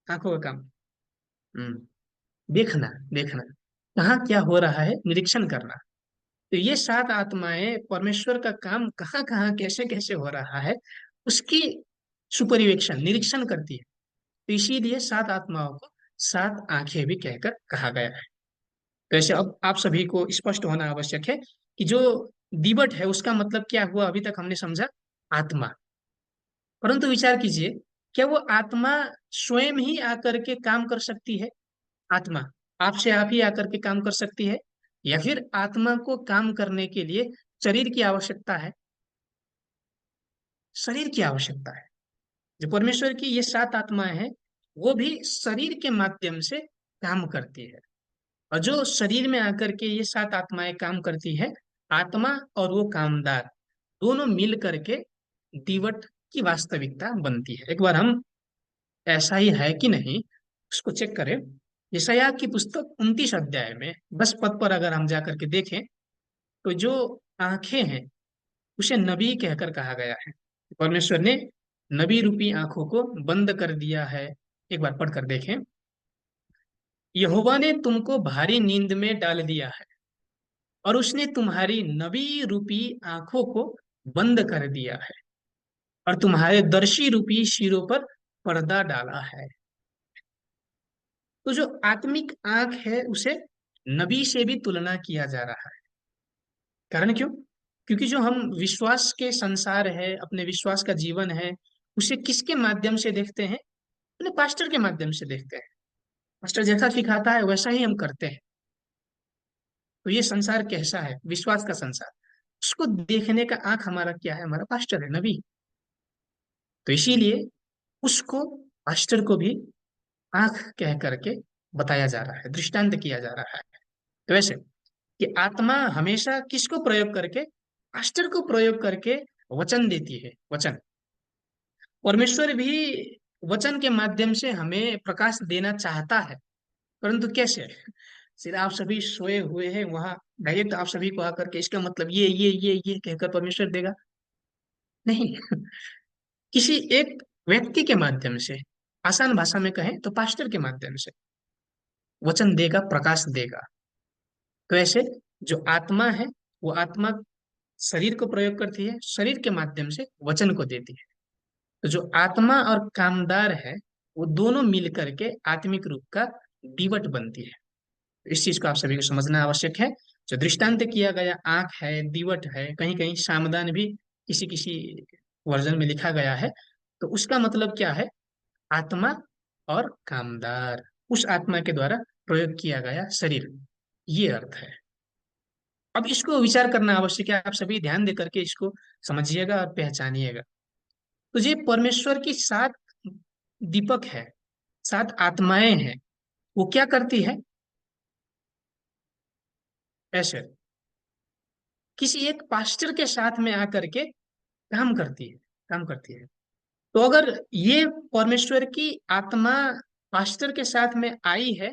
[SPEAKER 1] आंखों का काम देखना, देखना, कहाँ क्या हो रहा है, निरीक्षण करना। तो ये 7 आत्माएं परमेश्वर का काम कहाँ कहाँ कैसे कैसे हो रहा है, उसकी सुपरिवेक्षण, निरीक्षण करती है। तो इसीलिए 7 आत्माओं को 7 आंखें भी कहकर कहा गया है। तो ऐसे अब आप सभी को स्पष्ट होना आवश्यक है कि जो दीवट है उसका मतलब क्या हुआ, अभी तक हमने समझा, आत्मा। परंतु विचार कीजिए, क्या वो आत्मा स्वयं ही आकर के काम कर सकती है? आत्मा आपसे आप ही आकर के काम कर सकती है, या फिर आत्मा को काम करने के लिए शरीर की आवश्यकता है? शरीर की आवश्यकता है। जो परमेश्वर की ये 7 आत्माएं हैं, वो भी शरीर के माध्यम से काम करती है। और जो शरीर में आकर के ये 7 आत्माएं काम करती है, आत्मा और वो कामदार दोनों मिल करके दीवट की वास्तविकता बनती है। एक बार हम ऐसा ही है कि नहीं उसको चेक करें। यशायाह की पुस्तक 29 अध्याय में 10 पद पर अगर हम जाकर के देखें, तो जो आंखें हैं उसे नबी कहकर कहा गया है। परमेश्वर ने नबी रूपी आंखों को बंद कर दिया है। एक बार पढ़कर देखें। यहोवा ने तुमको भारी नींद में डाल दिया है, और उसने तुम्हारी नबी रूपी आंखों को बंद कर दिया है, और तुम्हारे दर्शी रूपी सिरों पर पर्दा डाला है। तो जो आत्मिक आंख है उसे नबी से भी तुलना किया जा रहा है। कारण क्यों? क्योंकि जो हम विश्वास के संसार है, अपने विश्वास का जीवन है, उसे किसके माध्यम से देखते हैं? अपने पास्टर के माध्यम से देखते हैं। पास्टर जैसा सिखाता है वैसा ही हम करते हैं। तो ये संसार कैसा है? विश्वास का संसार। उसको देखने का आंख हमारा क्या है? हमारा पास्टर है, नबी। तो इसीलिए उसको, पास्टर को भी आंख कह करके बताया जा रहा है, दृष्टांत किया जा रहा है। तो वैसे कि आत्मा हमेशा किसको प्रयोग करके? पास्टर को प्रयोग करके वचन देती है। वचन, परमेश्वर भी वचन के माध्यम से हमें प्रकाश देना चाहता है, परंतु कैसे? सिर्फ आप सभी सोए हुए हैं वहां डायरेक्ट आप सभी को आकर के इसका मतलब ये कहकर परमेश्वर देगा? नहीं। किसी एक व्यक्ति के माध्यम से, आसान भाषा में कहें तो पास्टर के माध्यम से वचन देगा, प्रकाश देगा। तो ऐसे जो आत्मा है, वो आत्मा शरीर को प्रयोग करती है, शरीर के माध्यम से वचन को देती है। तो जो आत्मा और कामदार है, वो दोनों मिल करके आत्मिक रूप का दीवट बनती है। तो इस चीज को आप सभी को समझना आवश्यक है। जो दृष्टांत किया गया आंख है, दीवट है, कहीं कहीं सामदान भी किसी किसी वर्जन में लिखा गया है, तो उसका मतलब क्या है? आत्मा और कामदार, उस आत्मा के द्वारा प्रयोग किया गया शरीर, ये अर्थ है। अब इसको विचार करना आवश्यक है। आप सभी ध्यान दे करके इसको समझिएगा और पहचानिएगा। तो ये परमेश्वर की 7 दीपक है, 7 आत्माएं हैं। वो क्या करती है? ऐसे किसी एक पास्टर के साथ में आकर के काम करती है, काम करती है। तो अगर ये परमेश्वर की आत्मा पास्टर के साथ में आई है,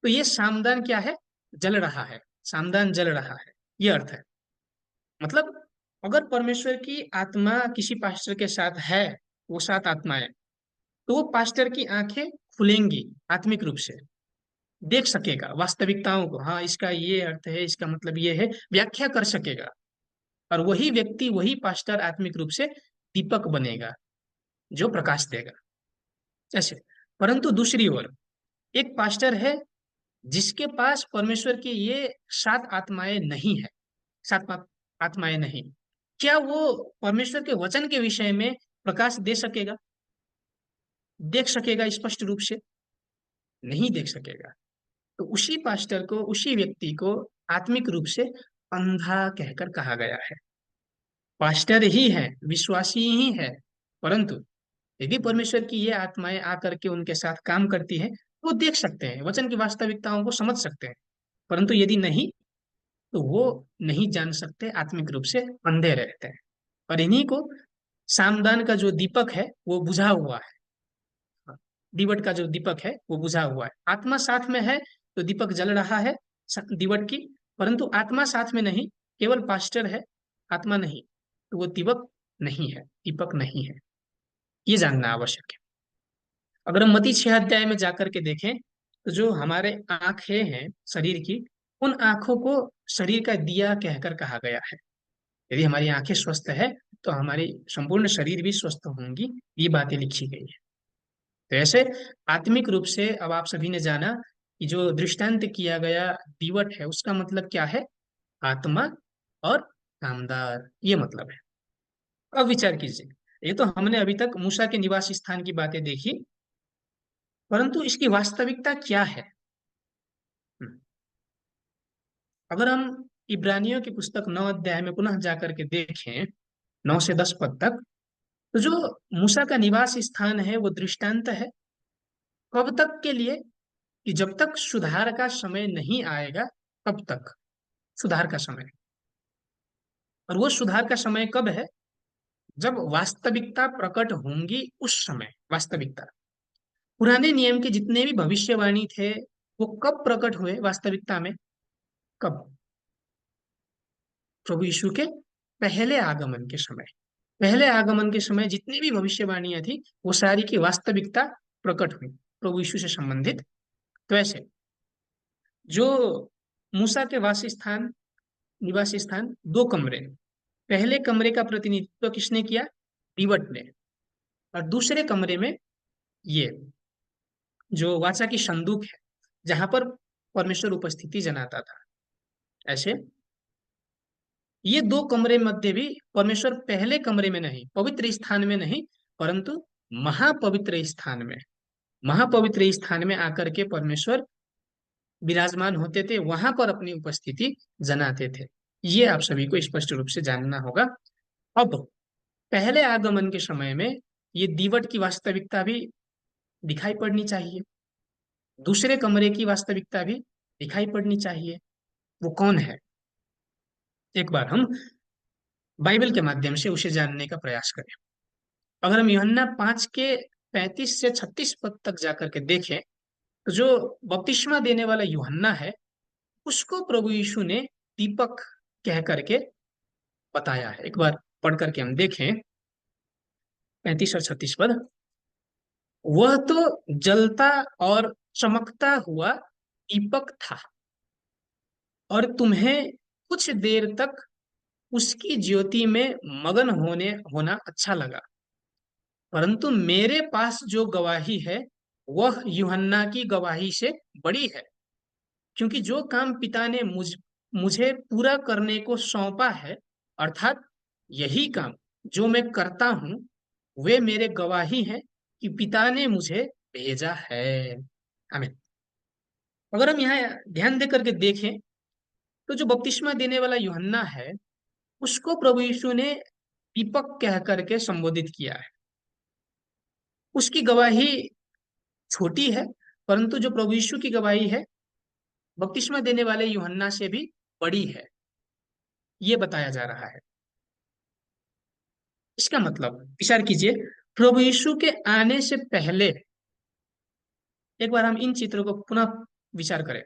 [SPEAKER 1] तो ये सामदान क्या है? जल रहा है, सामदान जल रहा है, ये अर्थ है। मतलब अगर परमेश्वर की आत्मा किसी पास्टर के साथ है, वो सात आत्माएं, तो वो पास्टर की आंखें खुलेंगी, आत्मिक रूप से देख सकेगा वास्तविकताओं को। हाँ, इसका ये अर्थ है, इसका मतलब ये है, व्याख्या कर सकेगा। और वही व्यक्ति, वही पास्टर आत्मिक रूप से दीपक बनेगा जो प्रकाश देगा। ऐसे परंतु दूसरी ओर एक पास्टर है जिसके पास परमेश्वर की ये सात आत्माएं नहीं है, सात आत्माएं नहीं, क्या वो परमेश्वर के वचन के विषय में प्रकाश दे सकेगा, देख सकेगा स्पष्ट रूप से? नहीं देख सकेगा। तो उसी पास्टर को, उसी व्यक्ति को आत्मिक रूप से अंधा कहकर कहा गया है। पास्टर ही है, विश्वासी ही है, परंतु यदि परमेश्वर की ये आत्माएं आकर के उनके साथ काम करती है, वो देख सकते हैं, वचन की वास्तविकताओं को समझ सकते हैं। परंतु यदि नहीं, तो वो नहीं जान सकते, आत्मिक रूप से अंधे रहते हैं। और इन्हीं को सामदान का जो दीपक है वो बुझा हुआ है। दीवट का जो दीपक है वो बुझा हुआ है। आत्मा साथ में है तो दीपक जल रहा है दीवट की, परंतु आत्मा साथ में नहीं, केवल पास्टर है, आत्मा नहीं, तो वो दीपक नहीं है, दीपक नहीं है। ये जानना आवश्यक है। अगर हम मत्ती 6 अध्याय में जाकर के देखें, तो जो हमारे आंखें हैं शरीर की, उन आंखों को शरीर का दिया कहकर कहा गया है। यदि हमारी आंखें स्वस्थ है, तो हमारी संपूर्ण शरीर भी स्वस्थ होंगी, ये बातें लिखी गई है। तो ऐसे आत्मिक रूप से अब आप सभी ने जाना कि जो दृष्टांत किया गया दीवट है, उसका मतलब क्या है? आत्मा और कामदार, ये मतलब है। अब विचार कीजिए, ये तो हमने अभी तक मूसा के निवास स्थान की बातें देखी, परंतु इसकी वास्तविकता क्या है? हम्म, अगर हम इब्रानियों की पुस्तक 9 अध्याय में पुनः जाकर के देखें, 9 से 10 पद तक, तो जो मूसा का निवास स्थान है वो दृष्टांत है। कब तक के लिए? कि जब तक सुधार का समय नहीं आएगा, तब तक सुधार का समय। और वो सुधार का समय कब है? जब वास्तविकता प्रकट होंगी, उस समय वास्तविकता। पुराने नियम के जितने भी भविष्यवाणी थे, वो कब प्रकट हुए वास्तविकता में? कब? प्रभु यीशु के पहले आगमन के समय। पहले आगमन के समय जितनी भी भविष्यवाणियां थी, वो सारी की वास्तविकता प्रकट हुई प्रभु यीशु से संबंधित। तो ऐसे जो मूसा के वास स्थान, निवास स्थान, 2 कमरे, पहले कमरे का प्रतिनिधित्व किसने किया? दीवट ने। और दूसरे कमरे में ये जो वाचा की संदूक है, जहां पर परमेश्वर उपस्थिति जनाता था। ऐसे ये 2 कमरे मध्य भी परमेश्वर पहले कमरे में नहीं, पवित्र स्थान में नहीं, परंतु महापवित्र स्थान में, महापवित्र स्थान में आकर के परमेश्वर विराजमान होते थे, वहां पर अपनी उपस्थिति जनाते थे। ये आप सभी को स्पष्ट रूप से जानना होगा। अब पहले आगमन के समय में ये दीवट की वास्तविकता भी दिखाई पड़नी चाहिए, दूसरे कमरे की वास्तविकता भी दिखाई पड़नी चाहिए। वो कौन है? एक बार हम बाइबल के माध्यम से उसे जानने का प्रयास करें। अगर हम यूहन्ना 5 के 35 से 36 पद तक जाकर के देखें, तो जो बपतिस्मा देने वाला यूहन्ना है, उसको प्रभु यीशु ने दीपक कह करके बताया है। एक बार पढ़ करके हम देखें 35 और 36 पद। वह तो जलता और चमकता हुआ दीपक था, और तुम्हें कुछ देर तक उसकी ज्योति में मगन होना अच्छा लगा। परंतु मेरे पास जो गवाही है, वह यूहन्ना की गवाही से बड़ी है, क्योंकि जो काम पिता ने मुझे पूरा करने को सौंपा है, अर्थात यही काम जो मैं करता हूं, वे मेरे गवाही हैं कि पिता ने मुझे भेजा है। आमीन। अगर हम यहाँ ध्यान दे करके देखें, तो जो बपतिस्मा देने वाला यूहन्ना है, उसको प्रभु यीशु ने दीपक कह करके संबोधित किया है। उसकी गवाही छोटी है, परंतु जो प्रभु यीशु की गवाही है, बपतिस्मा देने वाले यूहन्ना से भी बड़ी है, ये बताया जा रहा है। इसका मतलब विचार कीजिए, प्रभु यीशु के आने से पहले, एक बार हम इन चित्रों को पुनः विचार करें।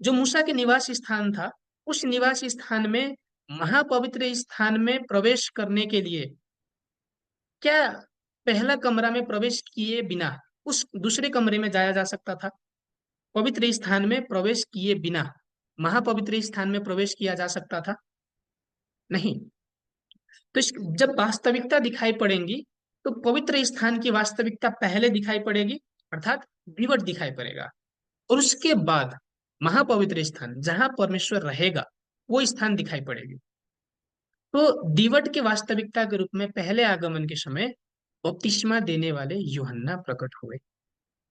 [SPEAKER 1] जो मूसा के निवास स्थान था, उस निवास स्थान में, महापवित्र स्थान में प्रवेश करने के लिए, क्या पहला कमरा में प्रवेश किए बिना उस दूसरे कमरे में जाया जा सकता था? पवित्र स्थान में प्रवेश किए बिना महापवित्र स्थान में प्रवेश किया जा सकता था? नहीं। तो जब वास्तविकता दिखाई पड़ेगी, तो पवित्र स्थान की वास्तविकता पहले दिखाई पड़ेगी, अर्थात विवट दिखाई पड़ेगा, और उसके बाद महापवित्र स्थान जहां परमेश्वर रहेगा, वो स्थान दिखाई पड़ेगी। तो दीवट के वास्तविकता के रूप में पहले आगमन के समय बपतिस्मा देने वाले यूहन्ना प्रकट हुए।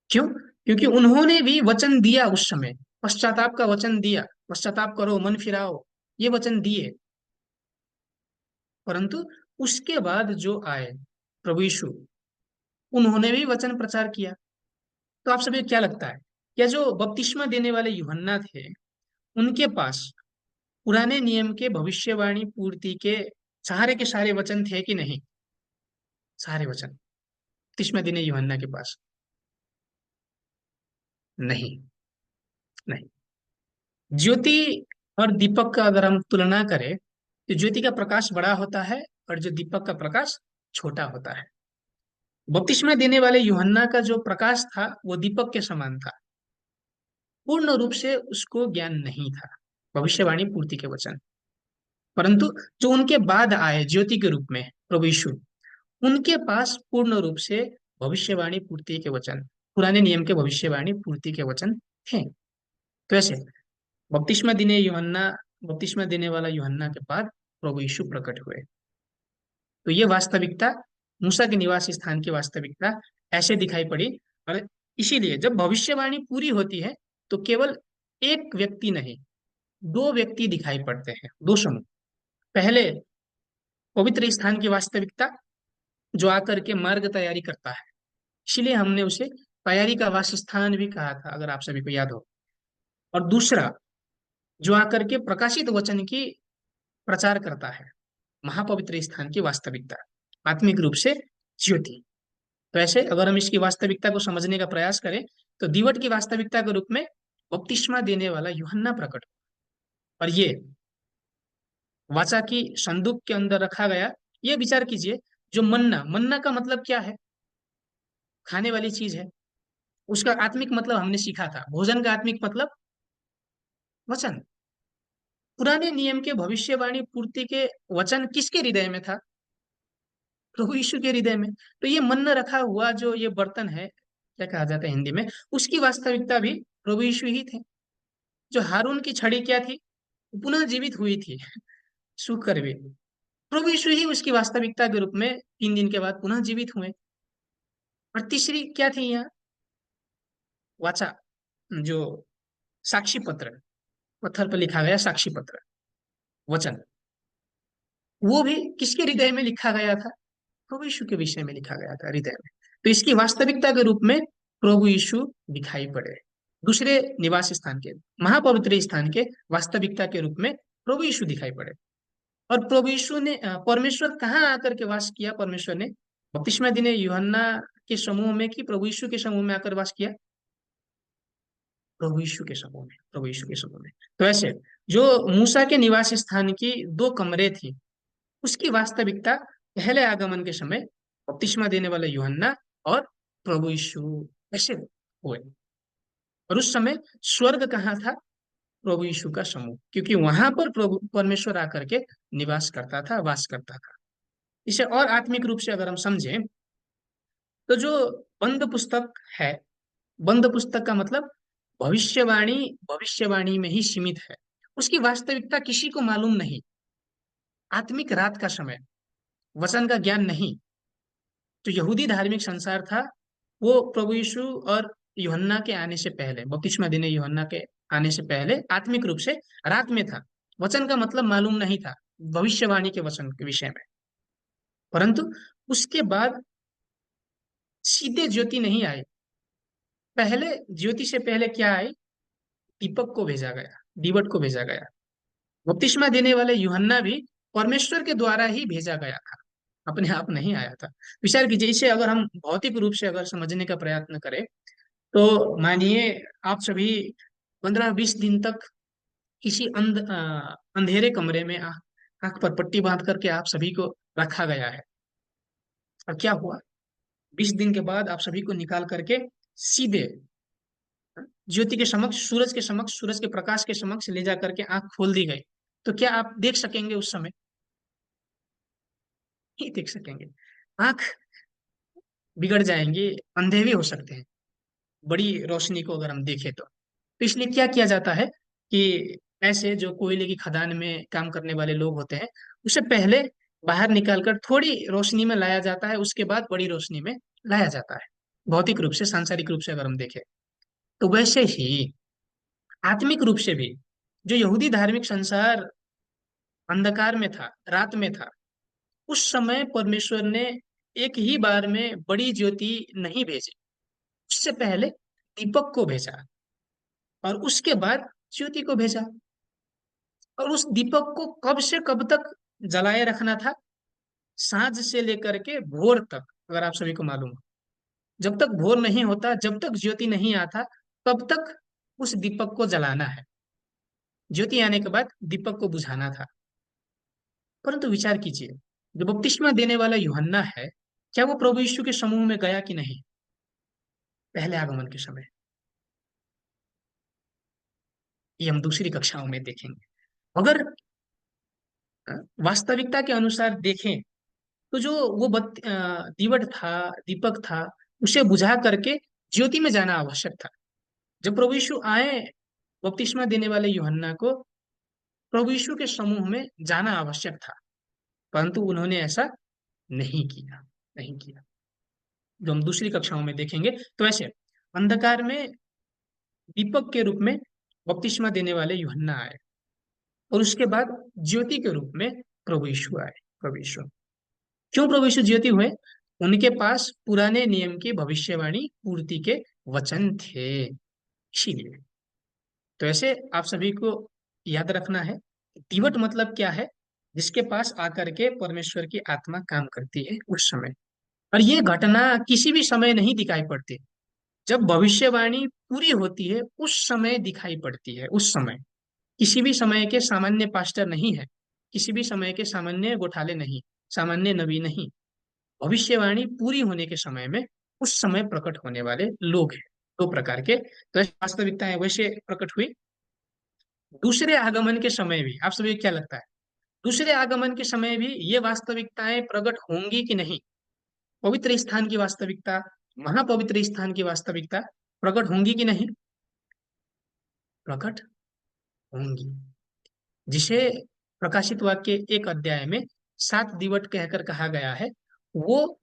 [SPEAKER 1] क्यों? क्योंकि उन्होंने भी वचन दिया उस समय, पश्चाताप का वचन दिया, पश्चाताप करो, मन फिराओ, ये वचन दिए। परंतु उसके बाद जो आए प्रभु यीशु, उन्होंने भी वचन प्रचार किया। तो आप सभी को क्या लगता है, क्या जो बपतिस्मा देने वाले यूहन्ना थे, उनके पास पुराने नियम के भविष्यवाणी पूर्ति के सारे वचन थे कि नहीं? सारे वचन बपतिस्मा देने यूहन्ना के पास नहीं। नहीं। ज्योति और दीपक का अगर हम तुलना करें, तो ज्योति का प्रकाश बड़ा होता है और जो दीपक का प्रकाश छोटा होता है। बपतिस्मा देने वाले यूहन्ना का जो प्रकाश था, वो दीपक के समान था। पूर्ण रूप से उसको ज्ञान नहीं था, भविष्यवाणी पूर्ति के वचन। परंतु जो उनके बाद आए ज्योति के रूप में प्रभु यीशु, उनके पास पूर्ण रूप से भविष्यवाणी पूर्ति के वचन, पुराने नियम के भविष्यवाणी पूर्ति के वचन थे। तो ऐसे बपतिस्मा देने वाला यूहन्ना के बाद प्रभु यीशु प्रकट हुए। तो ये वास्तविकता, मूसा के निवास स्थान की वास्तविकता ऐसे दिखाई पड़ी। और इसीलिए जब भविष्यवाणी पूरी होती है, तो केवल एक व्यक्ति नहीं, दो व्यक्ति दिखाई पड़ते हैं, दो समूह। पहले पवित्र स्थान की वास्तविकता, जो आकर के मार्ग तैयारी करता है, इसीलिए हमने उसे तैयारी का वासस्थान भी कहा था, अगर आप सभी को याद हो। और दूसरा, जो आकर के प्रकाशित वचन की प्रचार करता है, महापवित्र स्थान की वास्तविकता, आत्मिक रूप से ज्योति। तो ऐसे अगर हम इसकी वास्तविकता को समझने का प्रयास करें, तो दीवट की वास्तविकता के रूप में बपतिस्मा देने वाला यूहन्ना प्रकट हुआ। और ये वाचा की संदूक के अंदर रखा गया। ये विचार कीजिए, जो मन्ना, मन्ना का मतलब क्या है? खाने वाली चीज है। उसका आत्मिक मतलब हमने सीखा था, भोजन का आत्मिक मतलब वचन। पुराने नियम के भविष्यवाणी पूर्ति के वचन किसके हृदय में था? प्रभु यीशु के हृदय में। तो ये मन्ना रखा हुआ जो ये बर्तन है, क्या कहा जाता है हिंदी में, उसकी वास्तविकता भी प्रभु यीशु ही थे। जो हारून की छड़ी क्या थी? पुनः जीवित हुई थी, सूख कर भी। प्रभु यीशु ही उसकी वास्तविकता के रूप में 3 दिन के बाद पुनः जीवित हुए। और तीसरी क्या थी यहाँ? वाचा, जो साक्षी पत्र, पत्थर पर लिखा गया साक्षी पत्र, वचन, वो भी किसके हृदय में लिखा गया था? प्रभु यीशु के विषय में लिखा गया था, हृदय में। तो इसकी वास्तविकता के रूप में प्रभु यीशु दिखाई पड़े। दूसरे निवास स्थान के, महापवित्र स्थान के वास्तविकता के रूप में प्रभु यीशु दिखाई पड़े। और प्रभु यीशु ने परमेश्वर कहाँ आकर के वास किया? परमेश्वर ने बपतिस्मा देने यूहन्ना के समूह में कि प्रभु यीशु के समूह में आकर वास किया? प्रभु यीशु के समूह में, प्रभु यीशु के समूह में। तो ऐसे जो मूसा के निवास स्थान की 2 कमरे थी, उसकी वास्तविकता पहले आगमन के समय बपतिस्मा देने वाला यूहन्ना और प्रभु यीशु ऐसे हुए। और उस समय स्वर्ग कहाँ था? प्रभु यीशु का समूह, क्योंकि वहां पर प्रभु परमेश्वर आकर के निवास करता था, वास करता था। इसे और आत्मिक रूप से अगर हम समझें, तो जो बंद पुस्तक है, बंद पुस्तक का मतलब भविष्यवाणी, भविष्यवाणी में ही सीमित है। उसकी वास्तविकता किसी को मालूम नहीं। आत्मिक रात का समय, वचन का ज्ञान नहीं। जो यहूदी धार्मिक संसार था, वो प्रभु यीशु और यूहन्ना के आने से पहले, बपतिस्मा देने यूहन्ना के आने से पहले आत्मिक रूप से रात में था। वचन का मतलब मालूम नहीं था, भविष्यवाणी के वचन के विषय में। परंतु उसके बाद सीधे ज्योति नहीं आई। पहले ज्योति से पहले क्या आई? दीपक को भेजा गया, दीवट को भेजा गया। बपतिस्मा देने वाले यूहन्ना भी परमेश्वर के द्वारा ही भेजा गया था, अपने आप नहीं आया था। विचार कीजिए, इसे अगर हम भौतिक रूप से अगर समझने का प्रयत्न करें, तो मानिए आप सभी 15-20 दिन तक किसी अंधेरे कमरे में आंख पर पट्टी बांध करके आप सभी को रखा गया है। और क्या हुआ, 20 दिन के बाद आप सभी को निकाल करके सीधे ज्योति के समक्ष, सूरज के समक्ष, सूरज के प्रकाश के समक्ष ले जा करके आंख खोल दी गई। तो क्या आप देख सकेंगे उस समय? नहीं देख सकेंगे। आंख बिगड़ जाएंगे, अंधे भी हो सकते हैं बड़ी रोशनी को अगर हम देखें तो इसलिए क्या किया जाता है कि ऐसे जो कोयले की खदान में काम करने वाले लोग होते हैं, उसे पहले बाहर निकालकर थोड़ी रोशनी में लाया जाता है, उसके बाद बड़ी रोशनी में लाया जाता है। भौतिक रूप से, सांसारिक रूप से अगर हम देखें, तो वैसे ही आत्मिक रूप से भी जो यहूदी धार्मिक संसार अंधकार में था, रात में था, उस समय परमेश्वर ने एक ही बार में बड़ी ज्योति नहीं भेजी। उससे पहले दीपक को भेजा और उसके बाद ज्योति को भेजा। और उस दीपक को कब से कब तक जलाए रखना था? सांझ से लेकर के भोर तक, अगर आप सभी को मालूम हो। जब तक भोर नहीं होता, जब तक ज्योति नहीं आता, तब तक उस दीपक को जलाना है। ज्योति आने के बाद दीपक को बुझाना था। परंतु विचार कीजिए, जो बपतिस्मा देने वाला यूहन्ना है, क्या वो प्रभु यीशु के समूह में गया कि नहीं पहले आगमन के समय? ये हम दूसरी कक्षाओं में देखेंगे। अगर वास्तविकता के अनुसार देखें, तो जो वो दीवट था, दीपक था, उसे बुझा करके ज्योति में जाना आवश्यक था। जब प्रभु यीशु आए, बपतिस्मा देने वाले यूहन्ना को प्रभु यीशु के समूह में जाना आवश्यक था, परंतु उन्होंने ऐसा नहीं किया। नहीं किया, जो हम दूसरी कक्षाओं में देखेंगे। तो ऐसे अंधकार में दीपक के रूप में बपतिस्मा देने वाले यूहन्ना आए, और उसके बाद ज्योति के रूप में प्रभु यीशु आए। प्रभु यीशु क्यों प्रभु यीशु ज्योति हुए? उनके पास पुराने नियम की भविष्यवाणी पूर्ति के वचन थे, इसीलिए। तो ऐसे आप सभी को याद रखना है, दीवट मतलब क्या है? जिसके पास आकर के परमेश्वर की आत्मा काम करती है उस समय। और ये घटना किसी भी समय नहीं दिखाई पड़ती। जब भविष्यवाणी पूरी होती है उस समय दिखाई पड़ती है। उस समय किसी भी समय के सामान्य पास्टर नहीं है, किसी भी समय के सामान्य गोठाले नहीं, सामान्य नबी नहीं। भविष्यवाणी पूरी होने के समय में उस समय प्रकट होने वाले लोग हैं, दो प्रकार के। तो ऐसी वास्तविकताएं वैसे प्रकट हुई। दूसरे आगमन के समय भी आप सभी को क्या लगता है, दूसरे आगमन के समय भी ये वास्तविकताएं प्रकट होंगी कि नहीं? पवित्र स्थान की वास्तविकता, महापवित्र स्थान की वास्तविकता प्रकट होंगी कि नहीं? प्रकट होंगी। जिसे प्रकाशित वाक्य 1 अध्याय में 7 दीवट कहकर कहा गया है, वो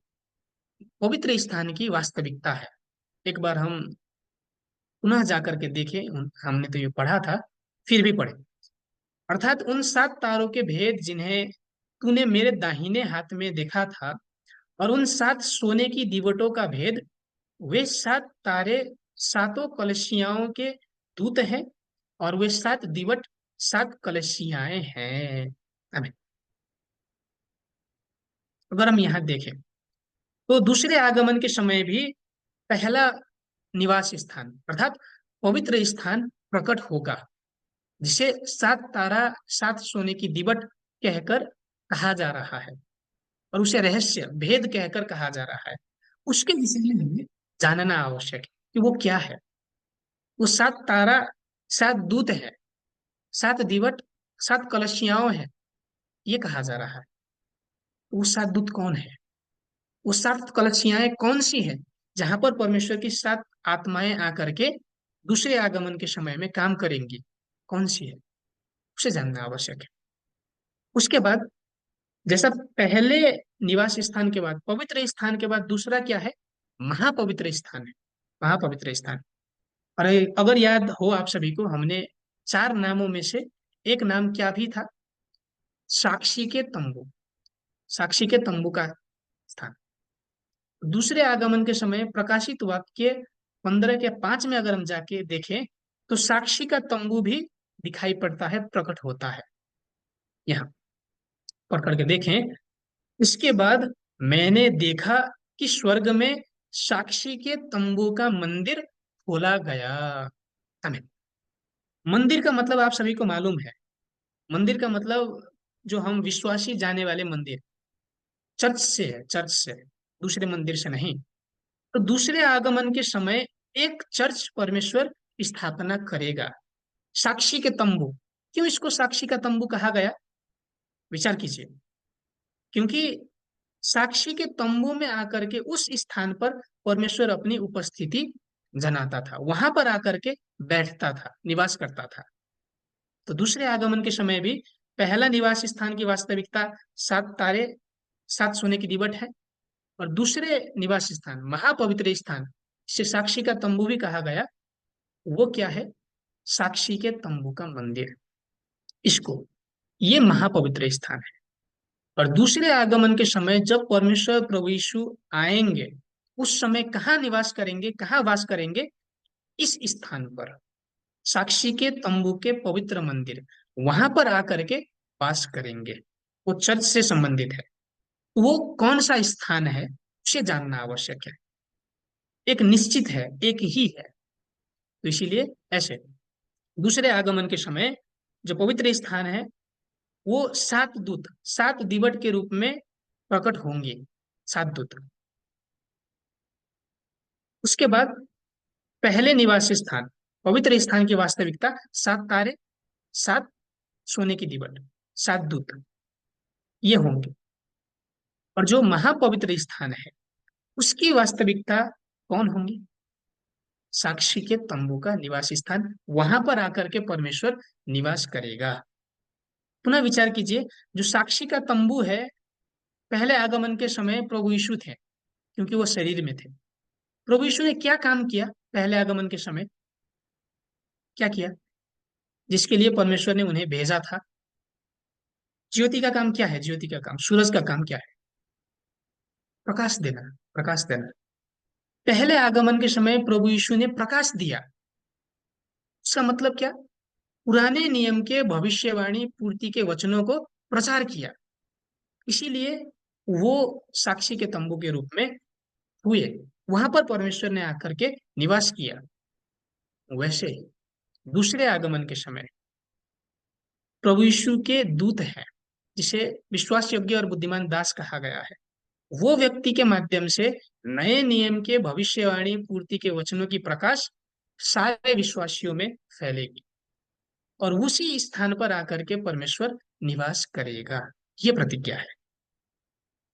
[SPEAKER 1] पवित्र स्थान की वास्तविकता है। एक बार हम पुनः जाकर के देखें, हमने तो ये पढ़ा था, फिर भी पढ़े। अर्थात उन 7 तारों के भेद जिन्हें तूने मेरे दाहिने हाथ में देखा था, और उन 7 सोने की दीवटों का भेद, वे 7 तारे सातों कलशियाओं के दूत हैं, और वे 7 दीवट 7 कलशियाएं हैं। आमीन। अगर हम यहाँ देखें, तो दूसरे आगमन के समय भी पहला निवास स्थान अर्थात पवित्र स्थान प्रकट होगा, जिसे 7 तारा 7 सोने की दीवट कहकर कहा जा रहा है, और उसे रहस्य भेद कहकर कहा जा रहा है। उसके विषय में हमें जानना आवश्यक है कि वो क्या है। वो 7 तारा 7 दूत है, 7 दीवट 7 कलशियाओं है, ये कहा जा रहा है। तो वो 7 दूत कौन है? वो 7 कलशियाएं कौन सी है जहां पर परमेश्वर की 7 आत्माएं आकर के दूसरे आगमन के समय में काम करेंगी? कौन सी है, उसे जानना आवश्यक है। उसके बाद, जैसा पहले निवास स्थान के बाद, पवित्र स्थान के बाद दूसरा क्या है? महापवित्र स्थान है। महापवित्र स्थान। अरे अगर याद हो आप सभी को, हमने 4 नामों में से एक नाम क्या भी था? साक्षी के तंबू। साक्षी के तंबू का स्थान। दूसरे आगमन के समय प्रकाशित वाक्य 15 के 5 में अगर हम जाके देखें, तो साक्षी का तंबू भी दिखाई पड़ता है, प्रकट होता है। यहाँ पढ़ करके देखें। इसके बाद मैंने देखा कि स्वर्ग में साक्षी के तंबू का मंदिर खोला गया। हमें मंदिर का मतलब आप सभी को मालूम है। मंदिर का मतलब जो हम विश्वासी जाने वाले मंदिर, चर्च से है, चर्च से, दूसरे मंदिर से नहीं। तो दूसरे आगमन के समय एक चर्च परमेश्वर स्थापना करेगा। साक्षी के तंबू, क्यों इसको साक्षी का तंबू कहा गया? विचार कीजिए। क्योंकि साक्षी के तंबू में आकर के उस स्थान पर परमेश्वर अपनी उपस्थिति जनाता था, वहां पर आकर के बैठता था, निवास करता था। तो दूसरे आगमन के समय भी पहला निवास स्थान की वास्तविकता 7 तारे, 7 सोने की दीवट है। और दूसरे निवास स्थान, महापवित्र स्थान, जिसे साक्षी का तंबू भी कहा गया, वो क्या है? साक्षी के तंबू का मंदिर, इसको, ये महापवित्र स्थान है। और दूसरे आगमन के समय जब परमेश्वर प्रभु यीशु आएंगे, उस समय कहाँ निवास करेंगे, कहाँ वास करेंगे? इस स्थान पर, साक्षी के तंबू के पवित्र मंदिर, वहां पर आकर के वास करेंगे। वो चर्च से संबंधित है। वो कौन सा स्थान है उसे जानना आवश्यक है। एक निश्चित है, एक ही है। तो इसीलिए ऐसे दूसरे आगमन के समय जो पवित्र स्थान है, वो 7 दूत, 7 दीवट के रूप में प्रकट होंगे, 7 दूत। उसके बाद पहले निवास स्थान, पवित्र स्थान की वास्तविकता 7 तारे, 7 सोने की दीवट, 7 दूत, ये होंगे। और जो महापवित्र स्थान है, उसकी वास्तविकता कौन होंगी? साक्षी के तंबू का निवास स्थान, वहां पर आकर के परमेश्वर निवास करेगा। पुनः विचार कीजिए, जो साक्षी का तंबू है, पहले आगमन के समय प्रभु यीशु थे, क्योंकि वो शरीर में थे। प्रभु यीशु ने क्या काम किया पहले आगमन के समय? क्या किया जिसके लिए परमेश्वर ने उन्हें भेजा था? ज्योति का काम क्या है? ज्योति का काम, सूरज का काम क्या है? प्रकाश देना, प्रकाश देना। पहले आगमन के समय प्रभु यीशु ने प्रकाश दिया। उसका मतलब क्या? पुराने नियम के भविष्यवाणी पूर्ति के वचनों को प्रचार किया। इसीलिए वो साक्षी के तंबू के रूप में हुए, वहां पर परमेश्वर ने आकर के निवास किया। वैसे ही दूसरे आगमन के समय प्रभु यीशु के दूत हैं, जिसे विश्वास योग्य और बुद्धिमान दास कहा गया है, वो व्यक्ति के माध्यम से नए नियम के भविष्यवाणी पूर्ति के वचनों की प्रकाश सारे विश्वासियों में फैलेगी। और उसी स्थान पर आकर के परमेश्वर निवास करेगा, ये प्रतिज्ञा है।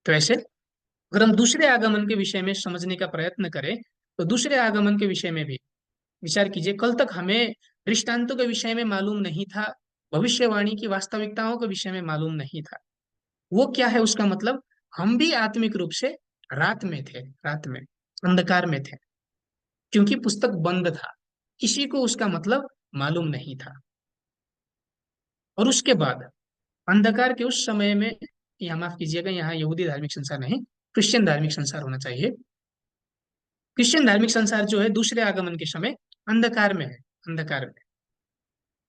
[SPEAKER 1] तो ऐसे अगर हम दूसरे आगमन के विषय में समझने का प्रयत्न करें, तो दूसरे आगमन के विषय में भी विचार कीजिए। कल तक हमें दृष्टांतों के विषय में मालूम नहीं था, भविष्यवाणी की वास्तविकताओं के विषय में मालूम नहीं था। वो क्या है उसका मतलब? हम भी आत्मिक रूप से रात में थे, रात में, अंधकार में थे, क्योंकि पुस्तक बंद था, किसी को उसका मतलब मालूम नहीं था। और उसके बाद अंधकार के उस समय में, यहाँ माफ कीजिएगा, यहाँ यहूदी धार्मिक संसार नहीं, क्रिश्चियन धार्मिक संसार होना चाहिए। क्रिश्चियन धार्मिक संसार जो है दूसरे आगमन के समय अंधकार में है, अंधकार में।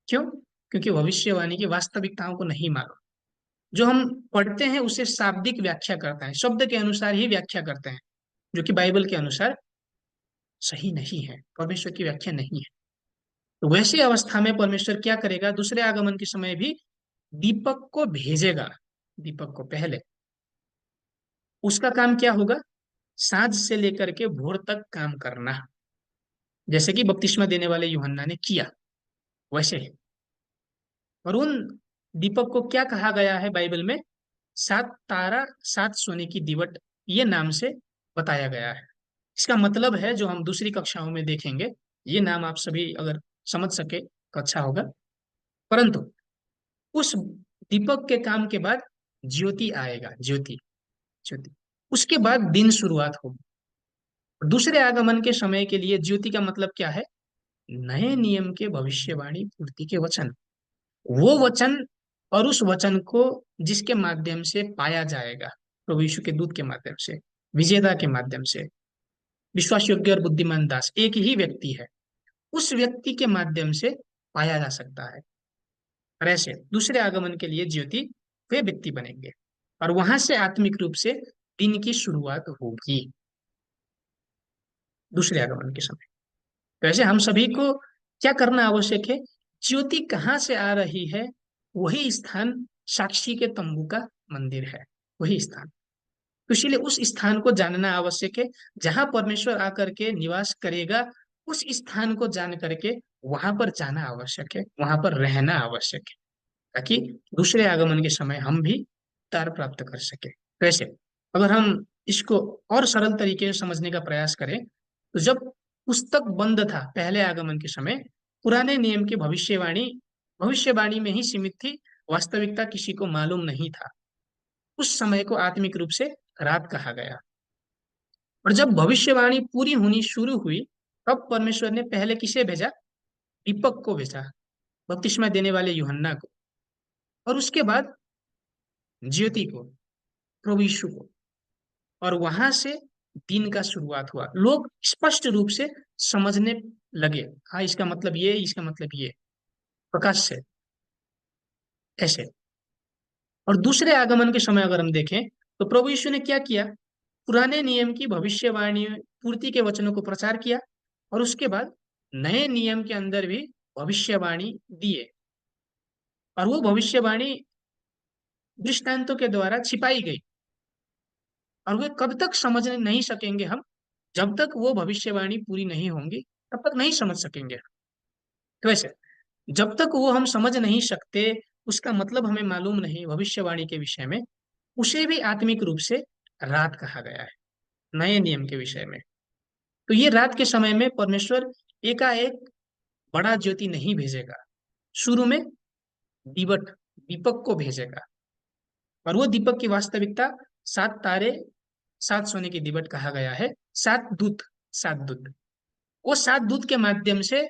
[SPEAKER 1] क्यों? क्योंकि भविष्यवाणी की वास्तविकताओं को नहीं मालूम। जो हम पढ़ते हैं उसे शाब्दिक व्याख्या करते हैं, शब्द के अनुसार ही व्याख्या करते हैं, जो कि बाइबल के अनुसार सही नहीं है, परमेश्वर की व्याख्या नहीं है। तो वैसी अवस्था में परमेश्वर क्या करेगा? दूसरे आगमन के समय भी दीपक को भेजेगा। दीपक को पहले उसका काम क्या होगा? सांझ से लेकर के भोर तक काम करना, जैसे कि बपतिस्मा देने वाले यूहन्ना ने किया, वैसे ही। और उन दीपक को क्या कहा गया है बाइबल में? 7 तारा, 7 सोने की दीवट, ये नाम से बताया गया है। इसका मतलब है, जो हम दूसरी कक्षाओं में देखेंगे, ये नाम आप सभी अगर समझ सके तो अच्छा होगा। परंतु उस दीपक के काम के बाद ज्योति आएगा, ज्योति, ज्योति। उसके बाद दिन शुरुआत होगी। दूसरे आगमन के समय के लिए ज्योति का मतलब क्या है? नए नियम के भविष्यवाणी पूर्ति के वचन, वो वचन, और उस वचन को जिसके माध्यम से पाया जाएगा, प्रभु यीशु के दूत के माध्यम से, विजेता के माध्यम से, विश्वास योग्य और बुद्धिमान दास एक ही व्यक्ति है, उस व्यक्ति के माध्यम से पाया जा सकता है। और ऐसे दूसरे आगमन के लिए ज्योति वे व्यक्ति बनेंगे, और वहां से आत्मिक रूप से दिन की शुरुआत होगी, दूसरे आगमन के समय। तो ऐसे हम सभी को क्या करना आवश्यक है? ज्योति कहाँ से आ रही है, वही स्थान साक्षी के तंबू का मंदिर है, वही स्थान। तो इसलिए उस स्थान को जानना आवश्यक है, जहां परमेश्वर आकर के निवास करेगा। उस स्थान को जान करके वहां पर जाना आवश्यक है, वहां पर रहना आवश्यक है, ताकि दूसरे आगमन के समय हम भी तार प्राप्त कर सके। वैसे अगर हम इसको और सरल तरीके से समझने का प्रयास करें, तो जब पुस्तक बंद था पहले आगमन के समय, पुराने नियम की भविष्यवाणी भविष्यवाणी में ही सीमित थी, वास्तविकता किसी को मालूम नहीं था। उस समय को आत्मिक रूप से रात कहा गया। और जब भविष्यवाणी पूरी होनी शुरू हुई, तब परमेश्वर ने पहले किसे भेजा? दीपक को भेजा, बपतिस्मा देने वाले यूहन्ना को, और उसके बाद ज्योति को, प्रभु यीशु को। और वहां से दिन का शुरुआत हुआ, लोग स्पष्ट रूप से समझने लगे, हाँ इसका मतलब ये, इसका मतलब ये, प्रकाश से। ऐसे और दूसरे आगमन के समय अगर हम देखें, तो प्रभु यीशु ने क्या किया? पुराने नियम की भविष्यवाणी पूर्ति के वचनों को प्रचार किया, और उसके बाद नए नियम के अंदर भी भविष्यवाणी दिए। और वो भविष्यवाणी दृष्टांतों के द्वारा छिपाई गई, और वे कब तक समझ नहीं सकेंगे हम? जब तक वो भविष्यवाणी पूरी नहीं होंगी, तब तक नहीं समझ सकेंगे। तो ऐसे जब तक वो हम समझ नहीं सकते, उसका मतलब हमें मालूम नहीं भविष्यवाणी के विषय में, उसे भी आत्मिक रूप से रात कहा गया है, नए नियम के विषय में। तो ये रात के समय में परमेश्वर एकाएक बड़ा ज्योति नहीं भेजेगा, शुरू में दीपक दीपक को भेजेगा। और वो दीपक की वास्तविकता सात तारे, सात सोने की दीवट कहा गया है, सात दूत, सात दूत। वो सात दूत के माध्यम से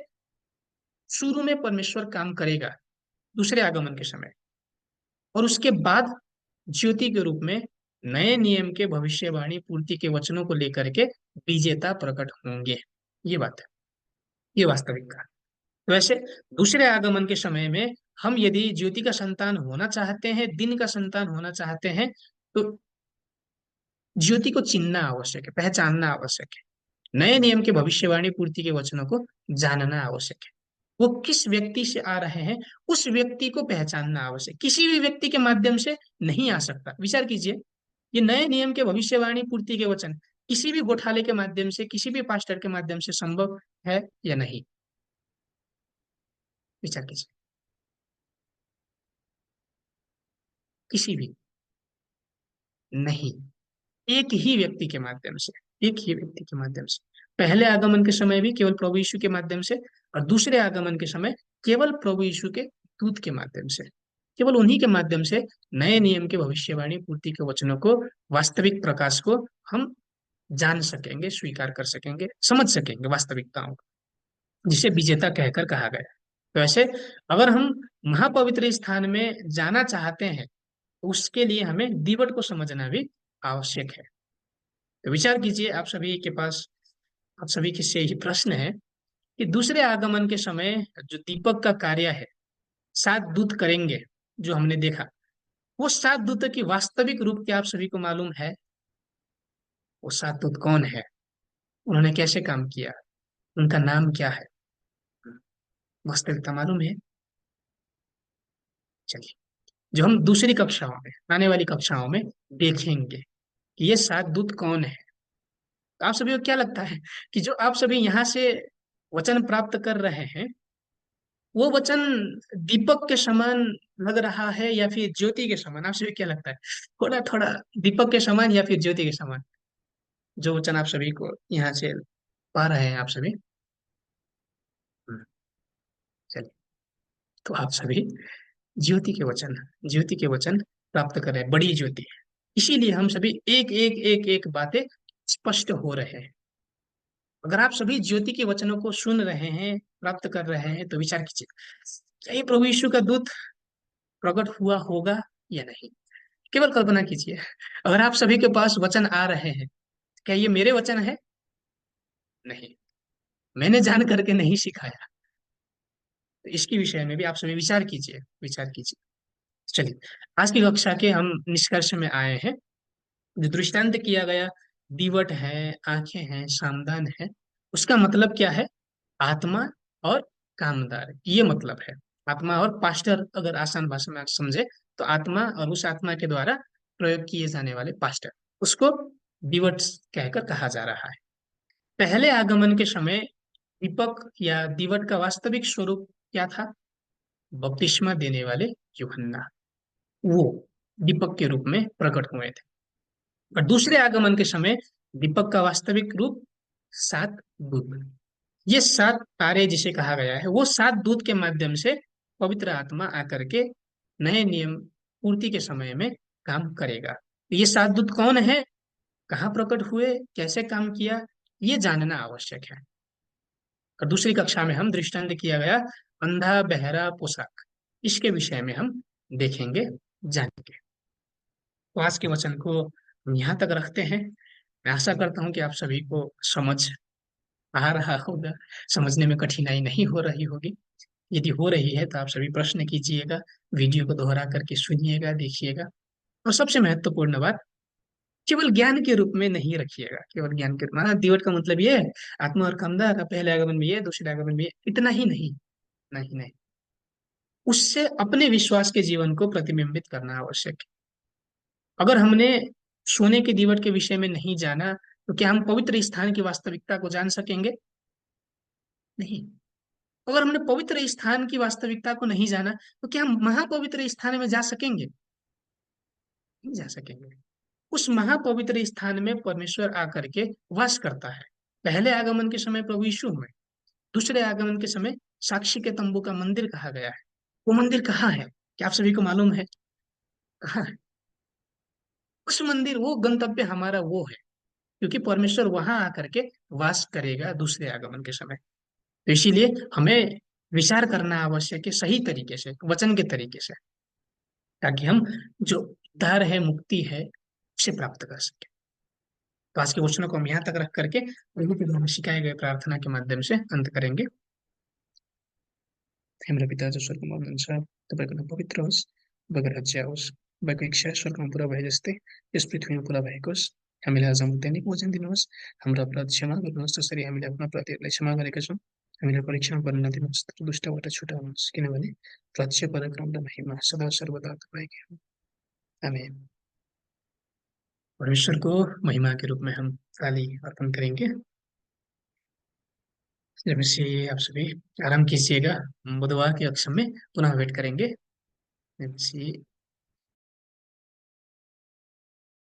[SPEAKER 1] शुरू में परमेश्वर काम करेगा दूसरे आगमन के समय, और उसके बाद ज्योति के रूप में नए नियम के भविष्यवाणी पूर्ति के वचनों को लेकर के विजेता प्रकट होंगे। ये बात है, ये वास्तविकता। तो वैसे दूसरे आगमन के समय में हम यदि ज्योति का संतान होना चाहते हैं, दिन का संतान होना चाहते हैं, तो ज्योति को चिनना आवश्यक है, पहचानना आवश्यक है, नए नियम के भविष्यवाणी पूर्ति के वचनों को जानना आवश्यक है। वो किस व्यक्ति से आ रहे हैं, उस व्यक्ति को पहचानना आवश्यक, किसी भी व्यक्ति के माध्यम से नहीं आ सकता। विचार कीजिए, ये नए नियम के भविष्यवाणी पूर्ति के वचन किसी भी गोठाले के माध्यम से, किसी भी पास्टर के माध्यम से संभव है या नहीं? विचार कीजिए, किसी भी नहीं, एक ही व्यक्ति के माध्यम से, एक ही व्यक्ति के माध्यम से। पहले आगमन के समय भी केवल प्रभु यीशु के माध्यम से, और दूसरे आगमन के समय केवल प्रभु यीशु के दूत के माध्यम से। केवल उन्हीं के माध्यम से नए नियम के भविष्यवाणी पूर्ति के वचनों को, वास्तविक प्रकाश को हम जान सकेंगे, स्वीकार कर सकेंगे, समझ सकेंगे वास्तविकताओं को, जिसे विजेता कहकर कहा गया। तो ऐसे अगर हम महापवित्र स्थान में जाना चाहते हैं, तो उसके लिए हमें दीवट को समझना भी आवश्यक है। तो विचार कीजिए, आप सभी के पास, आप सभी के से यही प्रश्न है कि दूसरे आगमन के समय जो दीपक का कार्य है, सात दूत करेंगे, जो हमने देखा, वो सात दूतों की वास्तविक रूप क्या आप सभी को मालूम है? वो सात दूत कौन है, उन्होंने कैसे काम किया, उनका नाम क्या है, वास्तविकता मालूम है? चलिए, जो हम दूसरी कक्षाओं में, आने वाली कक्षाओं में देखेंगे कि ये सात दूत कौन है। तो आप सभी को क्या लगता है कि जो आप सभी यहाँ से वचन प्राप्त कर रहे हैं, वो वचन दीपक के समान लग रहा है या फिर ज्योति के समान? आप सभी क्या लगता है, थोड़ा थोड़ा दीपक के समान या फिर ज्योति के समान, जो वचन आप सभी को यहाँ से पा रहे हैं आप सभी? हम्म, चलिए, तो आप सभी ज्योति के वचन, ज्योति के वचन प्राप्त कर रहे हैं, बड़ी ज्योति है। इसीलिए हम सभी एक एक एक एक बातें स्पष्ट हो रहे हैं। अगर आप सभी ज्योति के वचनों को सुन रहे हैं, प्राप्त कर रहे हैं, तो विचार कीजिए, क्या ये प्रभु यीशु का दूत प्रकट हुआ होगा या नहीं? केवल कल्पना कीजिए, अगर आप सभी के पास वचन आ रहे हैं, क्या ये मेरे वचन है? नहीं, मैंने जान करके नहीं सिखाया, तो इसके विषय में भी आप सभी विचार कीजिए, विचार कीजिए। चलिए, आज की कक्षा के हम निष्कर्ष में आए हैं। जो दृष्टांत किया गया, दीवट है, आंखें हैं, सामदान है, उसका मतलब क्या है? आत्मा और कामदार, ये मतलब है। आत्मा और पास्टर, अगर आसान भाषा में आप समझे, तो आत्मा और उस आत्मा के द्वारा प्रयोग किए जाने वाले पास्टर, उसको दीवट कहकर कहा जा रहा है। पहले आगमन के समय दीपक या दीवट का वास्तविक स्वरूप क्या था? बपतिस्मा देने वाले यूहन्ना, वो दीपक के रूप में प्रकट हुए थे। और दूसरे आगमन के समय दीपक का वास्तविक रूप सात दूत, ये सात तारे जिसे कहा गया है, वो सात दूत के माध्यम से पवित्र आत्मा आकर के नए नियम पूर्ति के समय में काम करेगा। ये सात दूत कौन है, कहाँ प्रकट हुए, कैसे काम किया, ये जानना आवश्यक है। और दूसरी कक्षा में हम दृष्टांत किया गया अंधा बहरा पोशाक, इसके विषय में हम देखेंगे, जानेंगे। तो आज के वचन को हम यहाँ तक रखते हैं। मैं आशा करता हूँ कि आप सभी को समझ आ रहा होगा, समझने में कठिनाई नहीं हो रही होगी। यदि हो रही है तो आप सभी प्रश्न कीजिएगा, वीडियो को दोहरा करके सुनिएगा, देखिएगा। और सबसे महत्वपूर्ण बात, केवल ज्ञान के रूप में नहीं रखिएगा, केवल ज्ञान के रूप में। हाँ, दिवट का मतलब ये है, आत्मा और कामदार, पहले आगमन में ये, दूसरे आगमन में ये, इतना ही नहीं, नहीं नहीं, उससे अपने विश्वास के जीवन को प्रतिबिंबित करना आवश्यक है। अगर हमने सोने के दीवट के विषय में नहीं जाना, तो क्या हम पवित्र स्थान की वास्तविकता को जान सकेंगे? नहीं। अगर हमने पवित्र स्थान की वास्तविकता को नहीं जाना, तो क्या हम महापवित्र स्थान में जा सकेंगे? नहीं जा सकेंगे। उस महापवित्र स्थान में परमेश्वर आकर के वास करता है। पहले आगमन के समय प्रभु यीशु में, दूसरे आगमन के समय साक्षी के तंबू का मंदिर कहा गया है। वो मंदिर कहाँ है, क्या आप सभी को मालूम है? कहाँ है उस मंदिर? वो गंतव्य हमारा वो है, क्योंकि परमेश्वर वहां आकर के वास करेगा दूसरे आगमन के समय। तो इसीलिए हमें विचार करना आवश्यक है सही तरीके से, वचन के तरीके से, ताकि हम जो उद्धार है, मुक्ति है, उसे प्राप्त कर सके। तो आज के क्वेश्चनों को हम यहाँ तक रख करके प्रभु के द्वारा सिखाए गए प्रार्थना के माध्यम से अंत करेंगे। हाम्रो पिता जो स्वर्गमा हुनुहुन्छ, तपाईँको नाम पवित्र होस्, तपाईँको राज्य आओस्, तपाईँको इच्छा स्वर्गमा पुरा भए जस्तै यस पृथ्वीमा पुरा भएको होस्। हामीलाई आज दैनिक भोजन दिनुहोस्, हाम्रो अपराध क्षमा गर्नुहोस् जसरी हामीले आफ्ना अपराधीहरूलाई क्षमा गरेका छौँ। हामीलाई परीक्षामा पर्न नदिनुहोस्, तर दुष्टबाट छुटाउनुहोस्, किनभने राज्य, पराक्रम र महिमा सदा सर्वदा तपाईँकै हो। आमेन। परमेश्वर को महिमा के रूप में हम ताली अर्पण करेंगे। जब से आप सभी आराम कीजिएगा, बुधवार के अक्ष में पुनः वेट करेंगे। जब से